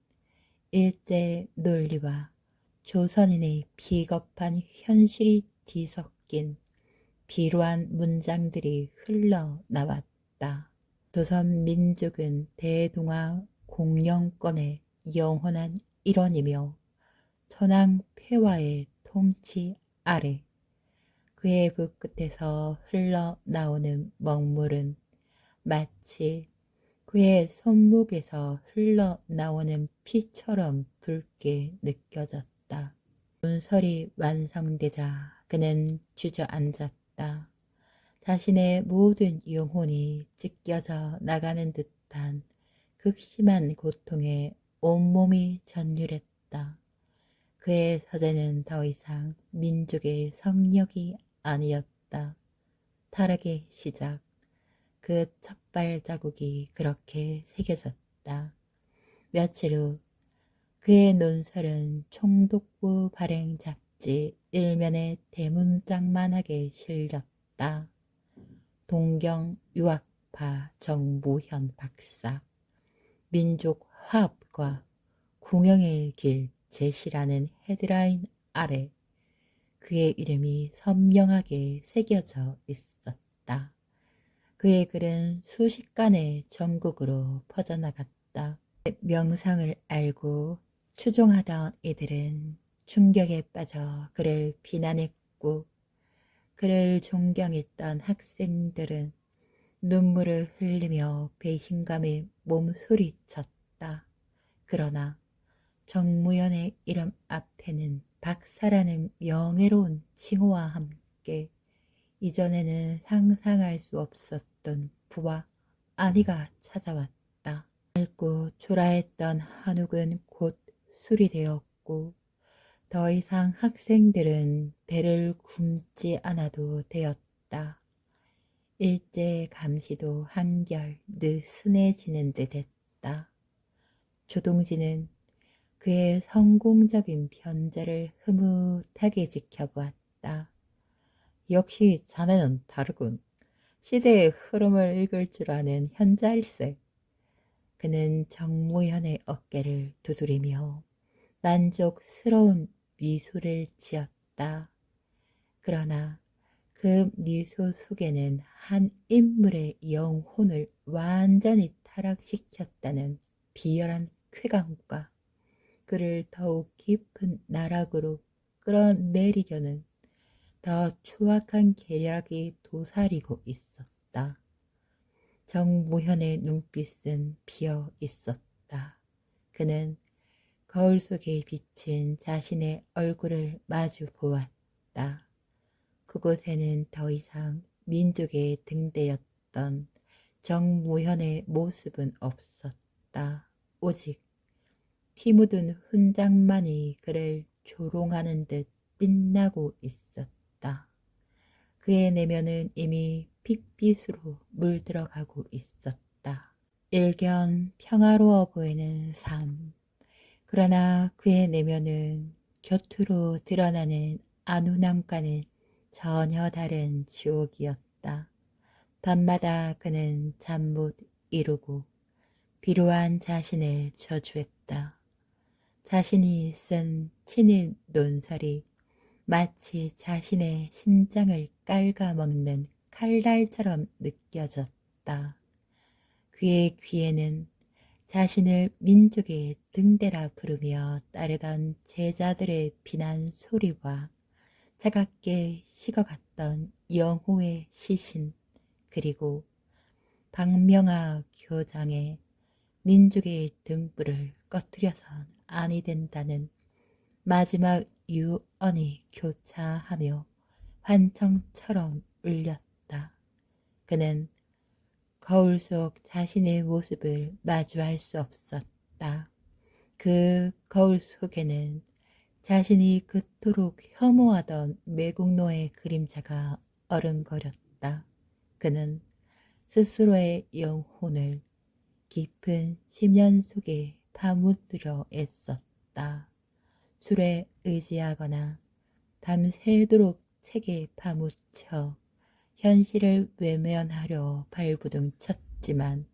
일제 논리와 조선인의 비겁한 현실이 뒤섞인 비루한 문장들이 흘러나왔다. 조선 민족은 대동아 공영권의 영원한 일원이며 천황 폐와의 통치 아래 그의 붓 끝에서 흘러나오는 먹물은 마치 그의 손목에서 흘러나오는 피처럼 붉게 느껴졌다. 문설이 완성되자 그는 주저앉았다. 자신의 모든 영혼이 찢겨져 나가는 듯한 극심한 고통에 온몸이 전율했다. 그의 서재는 더 이상 민족의 성역이 아니었다. 타락의 시작, 그 첫 발자국이 그렇게 새겨졌다. 며칠 후 그의 논설은 총독부 발행 잡지 일면에 대문짝만하게 실렸다. 동경 유학파 정무현 박사, 민족 화합과 공영의 길 제시라는 헤드라인 아래 그의 이름이 선명하게 새겨져 있었다. 그의 글은 순식간에 전국으로 퍼져나갔다. 명성을 알고 추종하던 이들은 충격에 빠져 그를 비난했고 그를 존경했던 학생들은 눈물을 흘리며 배신감에 몸소리쳤다. 그러나 정무현의 이름 앞에는 박사라는 명예로운 칭호와 함께 이전에는 상상할 수 없었던 부와 안위가 찾아왔다. 맑고 초라했던 한옥은 곧 수리되었고 더 이상 학생들은 배를 굶지 않아도 되었다. 일제 감시도 한결 느슨해지는 듯 했다. 조동진은 그의 성공적인 변제를 흐뭇하게 지켜보았다. 역시 자네는 다르군. 시대의 흐름을 읽을 줄 아는 현자일세. 그는 정무현의 어깨를 두드리며 만족스러운 미소를 지었다. 그러나 그 미소 속에는 한 인물의 영혼을 완전히 타락시켰다는 비열한 쾌감과 그를 더욱 깊은 나락으로 끌어내리려는 더 추악한 계략이 도사리고 있었다. 정무현의 눈빛은 비어 있었다. 그는 거울 속에 비친 자신의 얼굴을 마주 보았다. 그곳에는 더 이상 민족의 등대였던 정무현의 모습은 없었다. 오직 피 묻은 훈장만이 그를 조롱하는 듯 빛나고 있었다. 그의 내면은 이미 핏빛으로 물들어가고 있었다. 일견 평화로워 보이는 삶. 그러나 그의 내면은 곁으로 드러나는 안운함과는 전혀 다른 지옥이었다. 밤마다 그는 잠 못 이루고 비로한 자신을 저주했다. 자신이 쓴 친일 논설이 마치 자신의 심장을 깔아먹는 칼날처럼 느껴졌다. 그의 귀에는 자신을 민족의 등대라 부르며 따르던 제자들의 비난 소리와 차갑게 식어갔던 영호의 시신, 그리고 박명하 교장의 민족의 등불을 꺼뜨려선 아니 된다는 마지막 유언이 교차하며 환청처럼 울렸다. 그는 거울 속 자신의 모습을 마주할 수 없었다. 그 거울 속에는 자신이 그토록 혐오하던 매국노의 그림자가 어른거렸다. 그는 스스로의 영혼을 깊은 심연 속에 파묻으려 애썼다. 술에 의지하거나 밤새도록 책에 파묻혀 현실을 외면하려 발부둥 쳤지만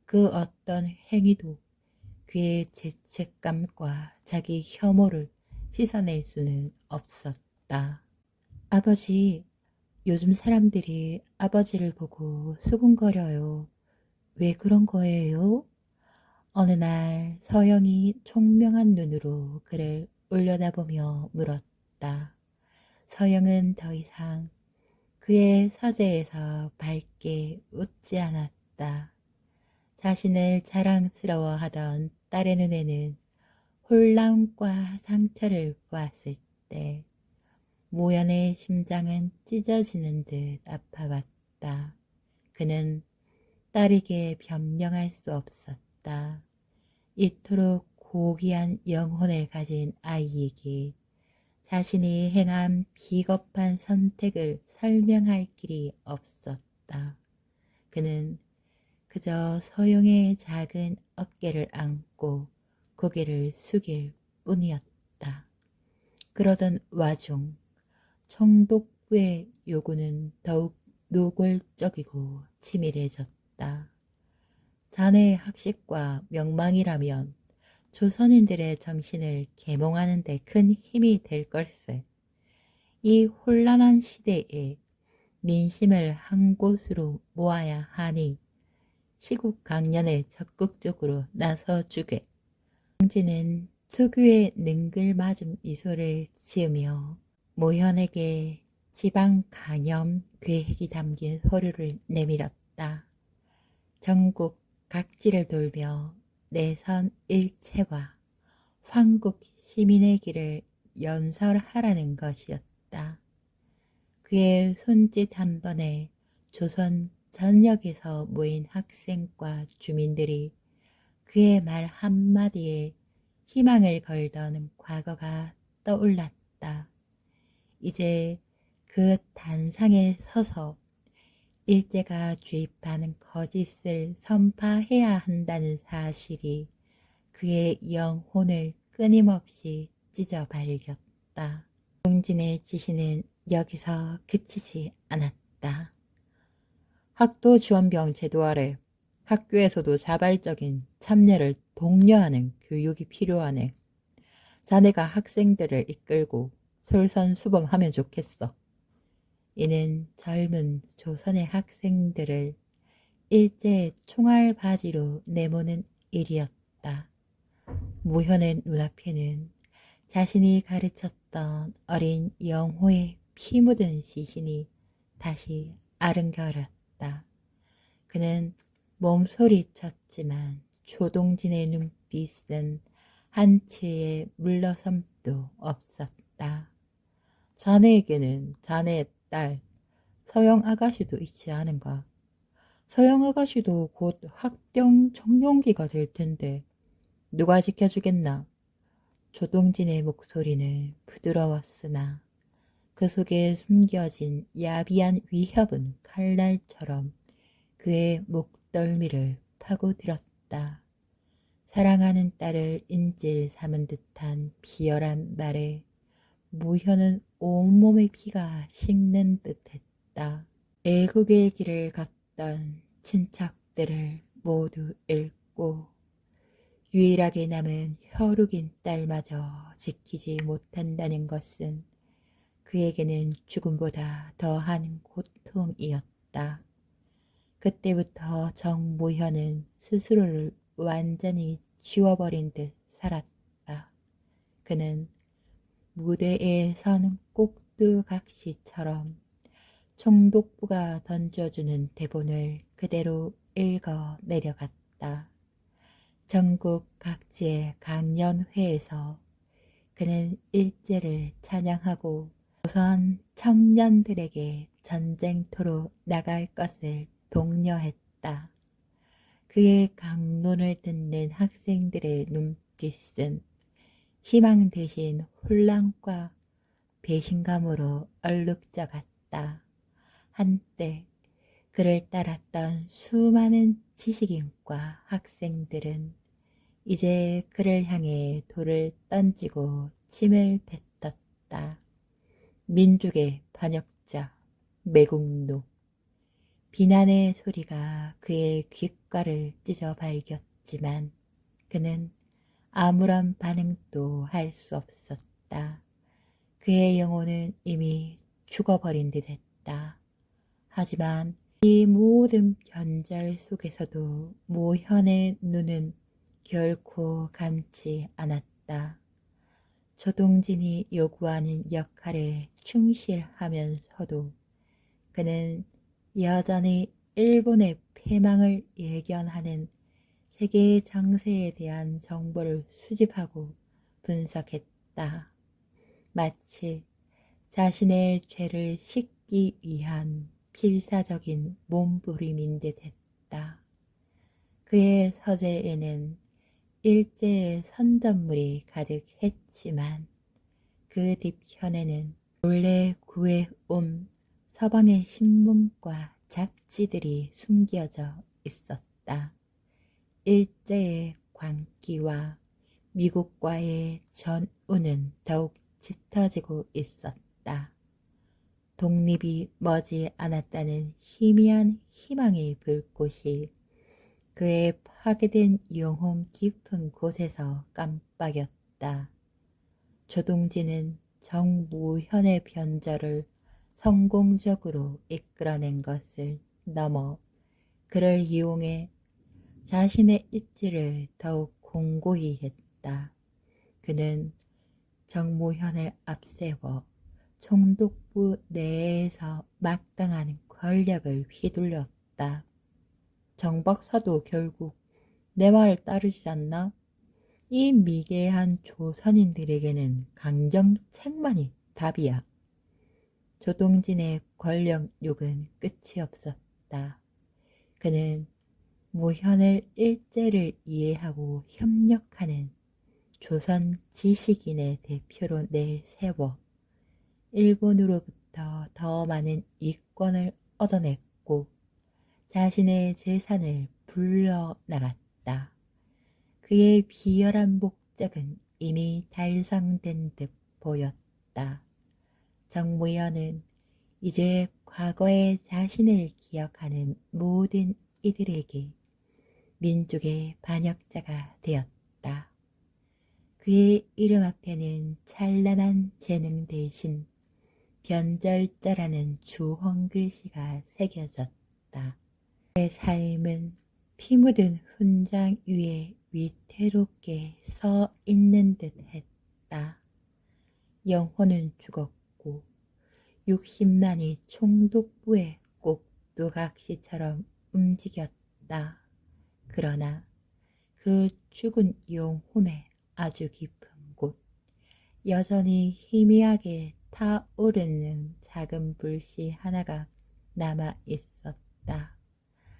그 어떤 행위도 그의 죄책감과 자기 혐오를 씻어낼 수는 없었다. 아버지, 요즘 사람들이 아버지를 보고 수군거려요. 왜 그런 거예요? 어느 날 서영이 총명한 눈으로 그를 올려다보며 물었다. 서영은 더 이상 그의 서재에서 밝게 웃지 않았다. 자신을 자랑스러워하던 딸의 눈에는 혼란과 상처를 보았을 때 모연의 심장은 찢어지는 듯 아파왔다. 그는 딸에게 변명할 수 없었다. 이토록 고귀한 영혼을 가진 아이에게 자신이 행한 비겁한 선택을 설명할 길이 없었다. 그는 그저 서영의 작은 어깨를 안고 고개를 숙일 뿐이었다. 그러던 와중 총독부의 요구는 더욱 노골적이고 치밀해졌다. 자네의 학식과 명망이라면 조선인들의 정신을 계몽하는 데 큰 힘이 될 걸세. 이 혼란한 시대에 민심을 한 곳으로 모아야 하니 시국 강연에 적극적으로 나서주게. 황지는 특유의 능글맞은 미소를 지으며 모현에게 지방 간염 계획이 담긴 서류를 내밀었다. 전국 각지를 돌며 내선 일체와 황국 시민의 길을 연설하라는 것이었다. 그의 손짓 한 번에 조선 전역에서 모인 학생과 주민들이 그의 말 한마디에 희망을 걸던 과거가 떠올랐다. 이제 그 단상에 서서 일제가 주입하는 거짓을 선파해야 한다는 사실이 그의 영혼을 끊임없이 찢어 발겼다. 용진의 지시는 여기서 그치지 않았다. 학도 지원병 제도 아래 학교에서도 자발적인 참여를 독려하는 교육이 필요하네. 자네가 학생들을 이끌고 솔선수범하면 좋겠어. 이는 젊은 조선의 학생들을 일제의 총알 바지로 내모는 일이었다. 무현의 눈앞에는 자신이 가르쳤던 어린 영호의 피 묻은 시신이 다시 아른거렸다. 그는 몸소리쳤지만 조동진의 눈빛은 한치의 물러섬도 없었다. 자네에게는 자네의 딸 서영 아가씨도 있지 않은가? 서영 아가씨도 곧 학경 청룡기가 될 텐데 누가 지켜주겠나? 조동진의 목소리는 부드러웠으나 그 속에 숨겨진 야비한 위협은 칼날처럼 그의 목덜미를 파고들었다. 사랑하는 딸을 인질 삼은 듯한 비열한 말에 무현은 온몸의 피가 식는 듯했다. 애국의 길을 걷던 친척들을 모두 잃고 유일하게 남은 혈육인 딸마저 지키지 못한다는 것은 그에게는 죽음보다 더한 고통이었다. 그때부터 정무현은 스스로를 완전히 지워버린 듯 살았다. 그는 무대에 선 꼭두각시처럼 총독부가 던져주는 대본을 그대로 읽어 내려갔다. 전국 각지의 강연회에서 그는 일제를 찬양하고 조선 청년들에게 전쟁터로 나갈 것을 독려했다. 그의 강론을 듣는 학생들의 눈빛은 희망 대신 혼란과 배신감으로 얼룩져갔다. 한때 그를 따랐던 수많은 지식인과 학생들은 이제 그를 향해 돌을 던지고 침을 뱉었다. 민족의 반역자, 매국노. 비난의 소리가 그의 귓가를 찢어 발겼지만 그는 아무런 반응도 할 수 없었다. 그의 영혼은 이미 죽어버린 듯 했다. 하지만 이 모든 변절 속에서도 모현의 눈은 결코 감지 않았다. 조동진이 요구하는 역할에 충실하면서도 그는 여전히 일본의 패망을 예견하는 세계 정세에 대한 정보를 수집하고 분석했다. 마치 자신의 죄를 씻기 위한 필사적인 몸부림인 듯 했다. 그의 서재에는 일제의 선전물이 가득했지만 그 뒤편에는 몰래 구해온 서방의 신문과 잡지들이 숨겨져 있었다. 일제의 광기와 미국과의 전우는 더욱 짙어지고 있었다. 독립이 머지 않았다는 희미한 희망의 불꽃이 그의 파괴된 영혼 깊은 곳에서 깜빡였다. 조동진은 정무현의 변절을 성공적으로 이끌어낸 것을 넘어 그를 이용해 자신의 입지를 더욱 공고히 했다. 그는 정무현을 앞세워 총독부 내에서 막강한 권력을 휘둘렀다. 정 박사도 결국 내 말을 따르지 않나? 이 미개한 조선인들에게는 강정책만이 답이야. 조동진의 권력욕은 끝이 없었다. 그는 무현을 일제를 이해하고 협력하는 조선 지식인의 대표로 내세워 일본으로부터 더 많은 이권을 얻어냈고 자신의 재산을 불러나갔다. 그의 비열한 목적은 이미 달성된 듯 보였다. 정무현은 이제 과거의 자신을 기억하는 모든 이들에게 민족의 반역자가 되었다. 그의 이름 앞에는 찬란한 재능 대신 변절자라는 주홍 글씨가 새겨졌다. 내 삶은 피 묻은 훈장 위에 위태롭게 서 있는 듯 했다. 영혼은 죽었고 육신만이 총독부의 꼭두각시처럼 움직였다. 그러나 그 죽은 영혼의 아주 깊은 곳, 여전히 희미하게 타오르는 작은 불씨 하나가 남아 있었다.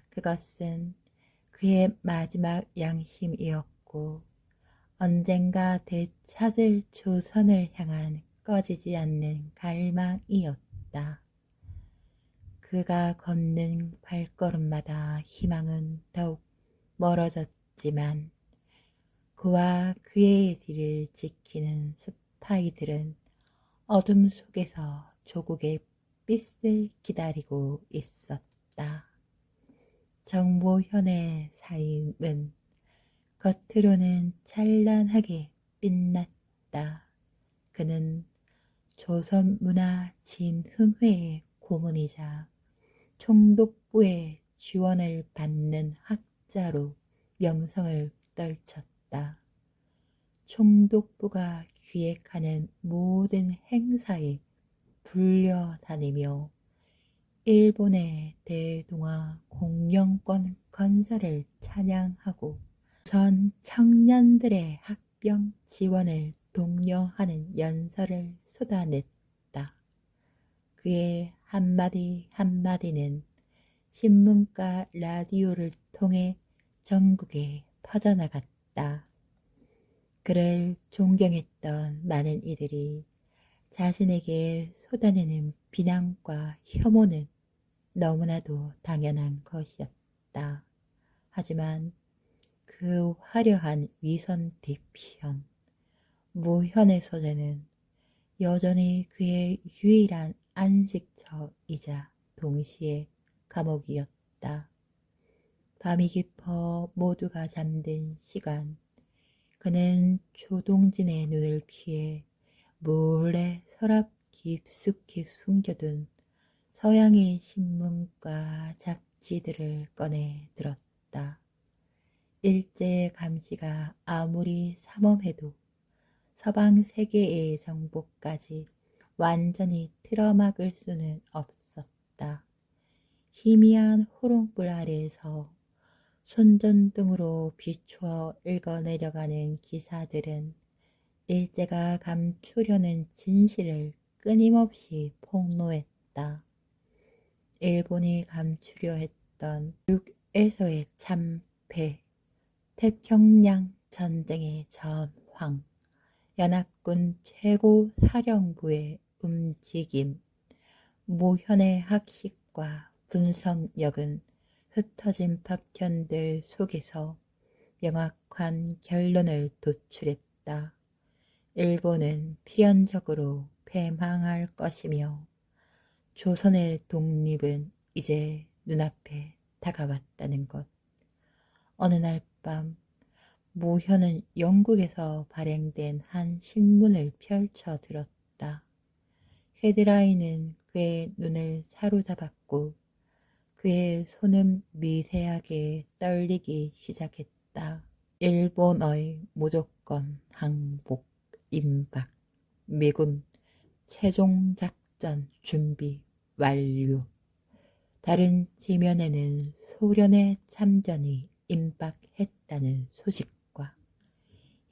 그것은 그의 마지막 양심이었고 언젠가 되찾을 조선을 향한 꺼지지 않는 갈망이었다. 그가 걷는 발걸음마다 희망은 더욱 멀어졌지만 그와 그의 뒤를 지키는 스파이들은 어둠 속에서 조국의 빛을 기다리고 있었다. 정보현의 삶은 겉으로는 찬란하게 빛났다. 그는 조선문화진흥회의 고문이자 총독부의 지원을 받는 학자로 명성을 떨쳤다. 총독부가 기획하는 모든 행사에 불려다니며 일본의 대동아 공영권 건설을 찬양하고 전 청년들의 학병 지원을 독려하는 연설을 쏟아냈다. 그의 한마디 한마디는 신문과 라디오를 통해 전국에 퍼져나갔다. 그를 존경했던 많은 이들이 자신에게 쏟아내는 비난과 혐오는 너무나도 당연한 것이었다. 하지만 그 화려한 위선 대편, 무현의 소재는 여전히 그의 유일한 안식처이자 동시에 감옥이었다. 밤이 깊어 모두가 잠든 시간, 그는 조동진의 눈을 피해 몰래 서랍 깊숙이 숨겨둔 서양의 신문과 잡지들을 꺼내 들었다. 일제 감시가 아무리 삼엄해도 서방 세계의 정보까지 완전히 틀어막을 수는 없었다. 희미한 호롱불 아래에서 손전등으로 비추어 읽어내려가는 기사들은 일제가 감추려는 진실을 끊임없이 폭로했다. 일본이 감추려 했던 육에서의 참패, 태평양 전쟁의 전황, 연합군 최고 사령부의 움직임, 모현의 학식과 분석력은 흩어진 파편들 속에서 명확한 결론을 도출했다. 일본은 필연적으로 패망할 것이며 조선의 독립은 이제 눈앞에 다가왔다는 것. 어느 날 밤 모현은 영국에서 발행된 한 신문을 펼쳐 들었다. 헤드라인은 그의 눈을 사로잡았고 그의 손은 미세하게 떨리기 시작했다. 일본의 무조건 항복, 임박, 미군 최종작전 준비 완료. 다른 지면에는 소련의 참전이 임박했다는 소식과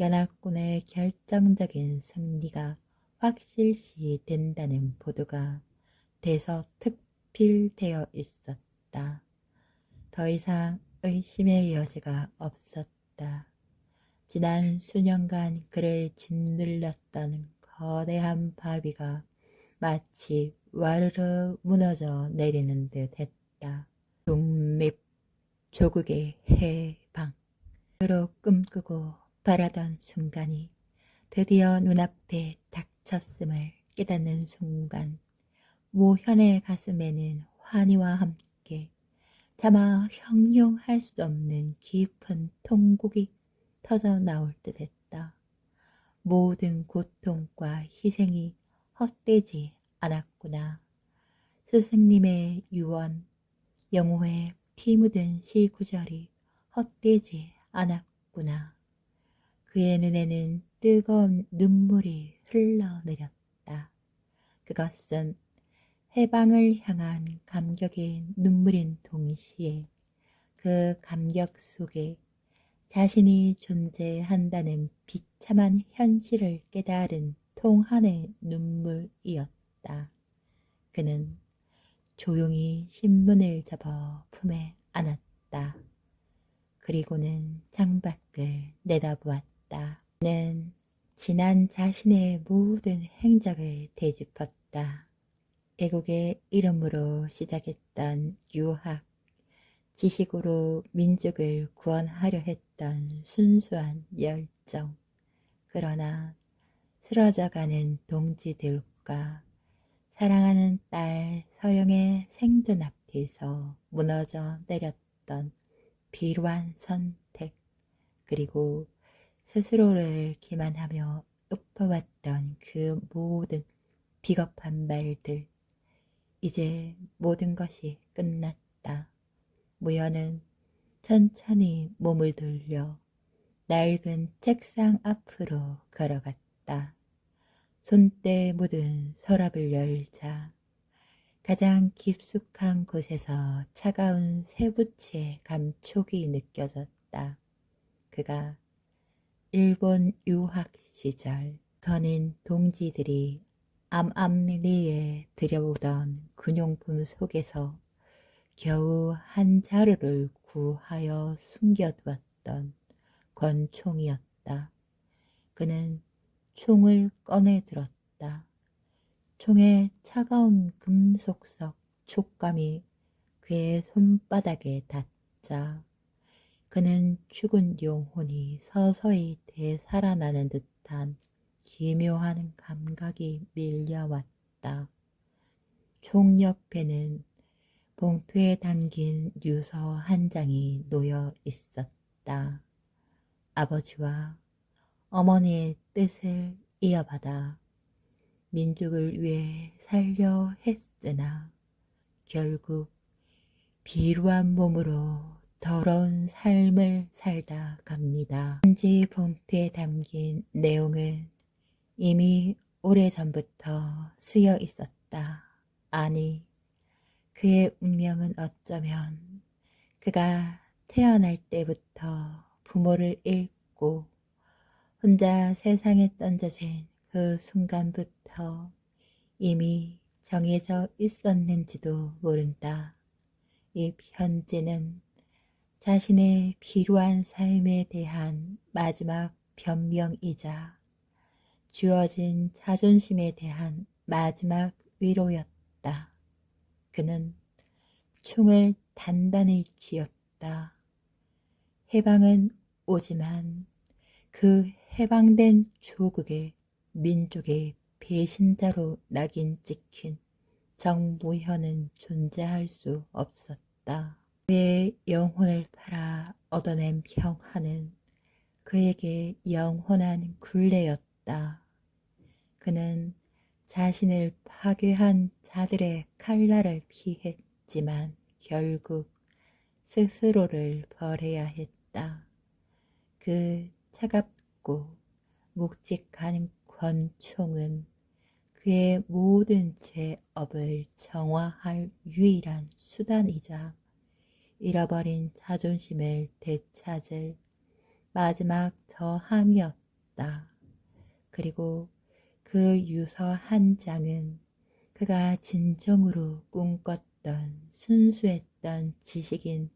연합군의 결정적인 승리가 확실시 된다는 보도가 대서특필되어 있었다. 더 이상 의심의 여지가 없었다. 지난 수년간 그를 짓눌렀던 거대한 바위가 마치 와르르 무너져 내리는 듯 했다. 독립, 조국의 해방. 으로 꿈꾸고 바라던 순간이 드디어 눈앞에 닥쳤음을 깨닫는 순간 모현의 가슴에는 환희와 함께 차마 형용할 수 없는 깊은 통곡이 터져 나올 듯 했다. 모든 고통과 희생이 헛되지 않았구나. 스승님의 유언, 영호의 피 묻은 시 구절이 헛되지 않았구나. 그의 눈에는 뜨거운 눈물이 흘러내렸다. 그것은 해방을 향한 감격의 눈물인 동시에 그 감격 속에 자신이 존재한다는 비참한 현실을 깨달은 통한의 눈물이었다. 그는 조용히 신문을 접어 품에 안았다. 그리고는 창밖을 내다보았다. 그는 지난 자신의 모든 행적을 되짚었다. 애국의 이름으로 시작했던 유학, 지식으로 민족을 구원하려 했던 순수한 열정, 그러나 쓰러져가는 동지들과 사랑하는 딸 서영의 생존 앞에서 무너져 내렸던 비루한 선택, 그리고 스스로를 기만하며 읊어왔던 그 모든 비겁한 말들, 이제 모든 것이 끝났다. 무연은 천천히 몸을 돌려 낡은 책상 앞으로 걸어갔다. 손때 묻은 서랍을 열자 가장 깊숙한 곳에서 차가운 쇠붙이의 감촉이 느껴졌다. 그가 일본 유학 시절 선인 동지들이 암암리에 들여오던 군용품 속에서 겨우 한 자루를 구하여 숨겨두었던 권총이었다. 그는 총을 꺼내 들었다. 총의 차가운 금속석 촉감이 그의 손바닥에 닿자 그는 죽은 영혼이 서서히 되살아나는 듯한 기묘한 감각이 밀려왔다. 총 옆에는 봉투에 담긴 유서 한 장이 놓여 있었다. 아버지와 어머니의 뜻을 이어받아 민족을 위해 살려 했으나 결국 비루한 몸으로 더러운 삶을 살다 갑니다. 편지 봉투에 담긴 내용은 이미 오래전부터 쓰여 있었다. 아니, 그의 운명은 어쩌면 그가 태어날 때부터 부모를 잃고 혼자 세상에 던져진 그 순간부터 이미 정해져 있었는지도 모른다. 이 편지는 자신의 비루한 삶에 대한 마지막 변명이자 주어진 자존심에 대한 마지막 위로였다. 그는 총을 단단히 쥐었다. 해방은 오지만 그 해방된 조국의 민족의 배신자로 낙인 찍힌 정무현은 존재할 수 없었다. 그의 영혼을 팔아 얻어낸 평화는 그에게 영원한 굴레였다. 그는 자신을 파괴한 자들의 칼날을 피했지만 결국 스스로를 버려야 했다. 그 차갑고 묵직한 권총은 그의 모든 죄업을 정화할 유일한 수단이자 잃어버린 자존심을 되찾을 마지막 저항이었다. 그리고 그 유서 한 장은 그가 진정으로 꿈꿨던 순수했던 지식인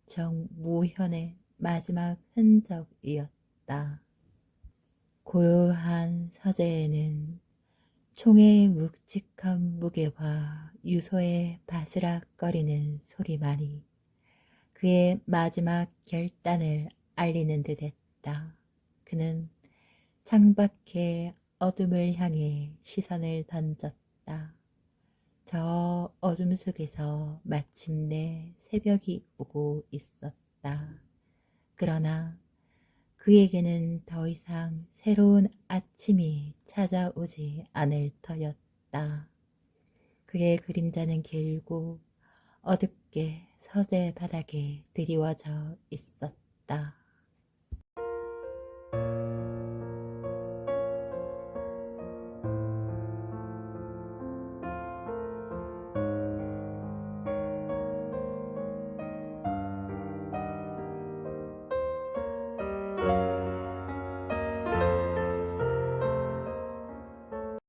정무현의 마지막 흔적이었다. 고요한 서재에는 총의 묵직한 무게와 유서의 바스락거리는 소리만이 그의 마지막 결단을 알리는 듯 했다. 그는 창밖의 어둠을 향해 시선을 던졌다. 저 어둠 속에서 마침내 새벽이 오고 있었다. 그러나 그에게는 더 이상 새로운 아침이 찾아오지 않을 터였다. 그의 그림자는 길고 무겁게 서재 바닥에 드리워져 있었다.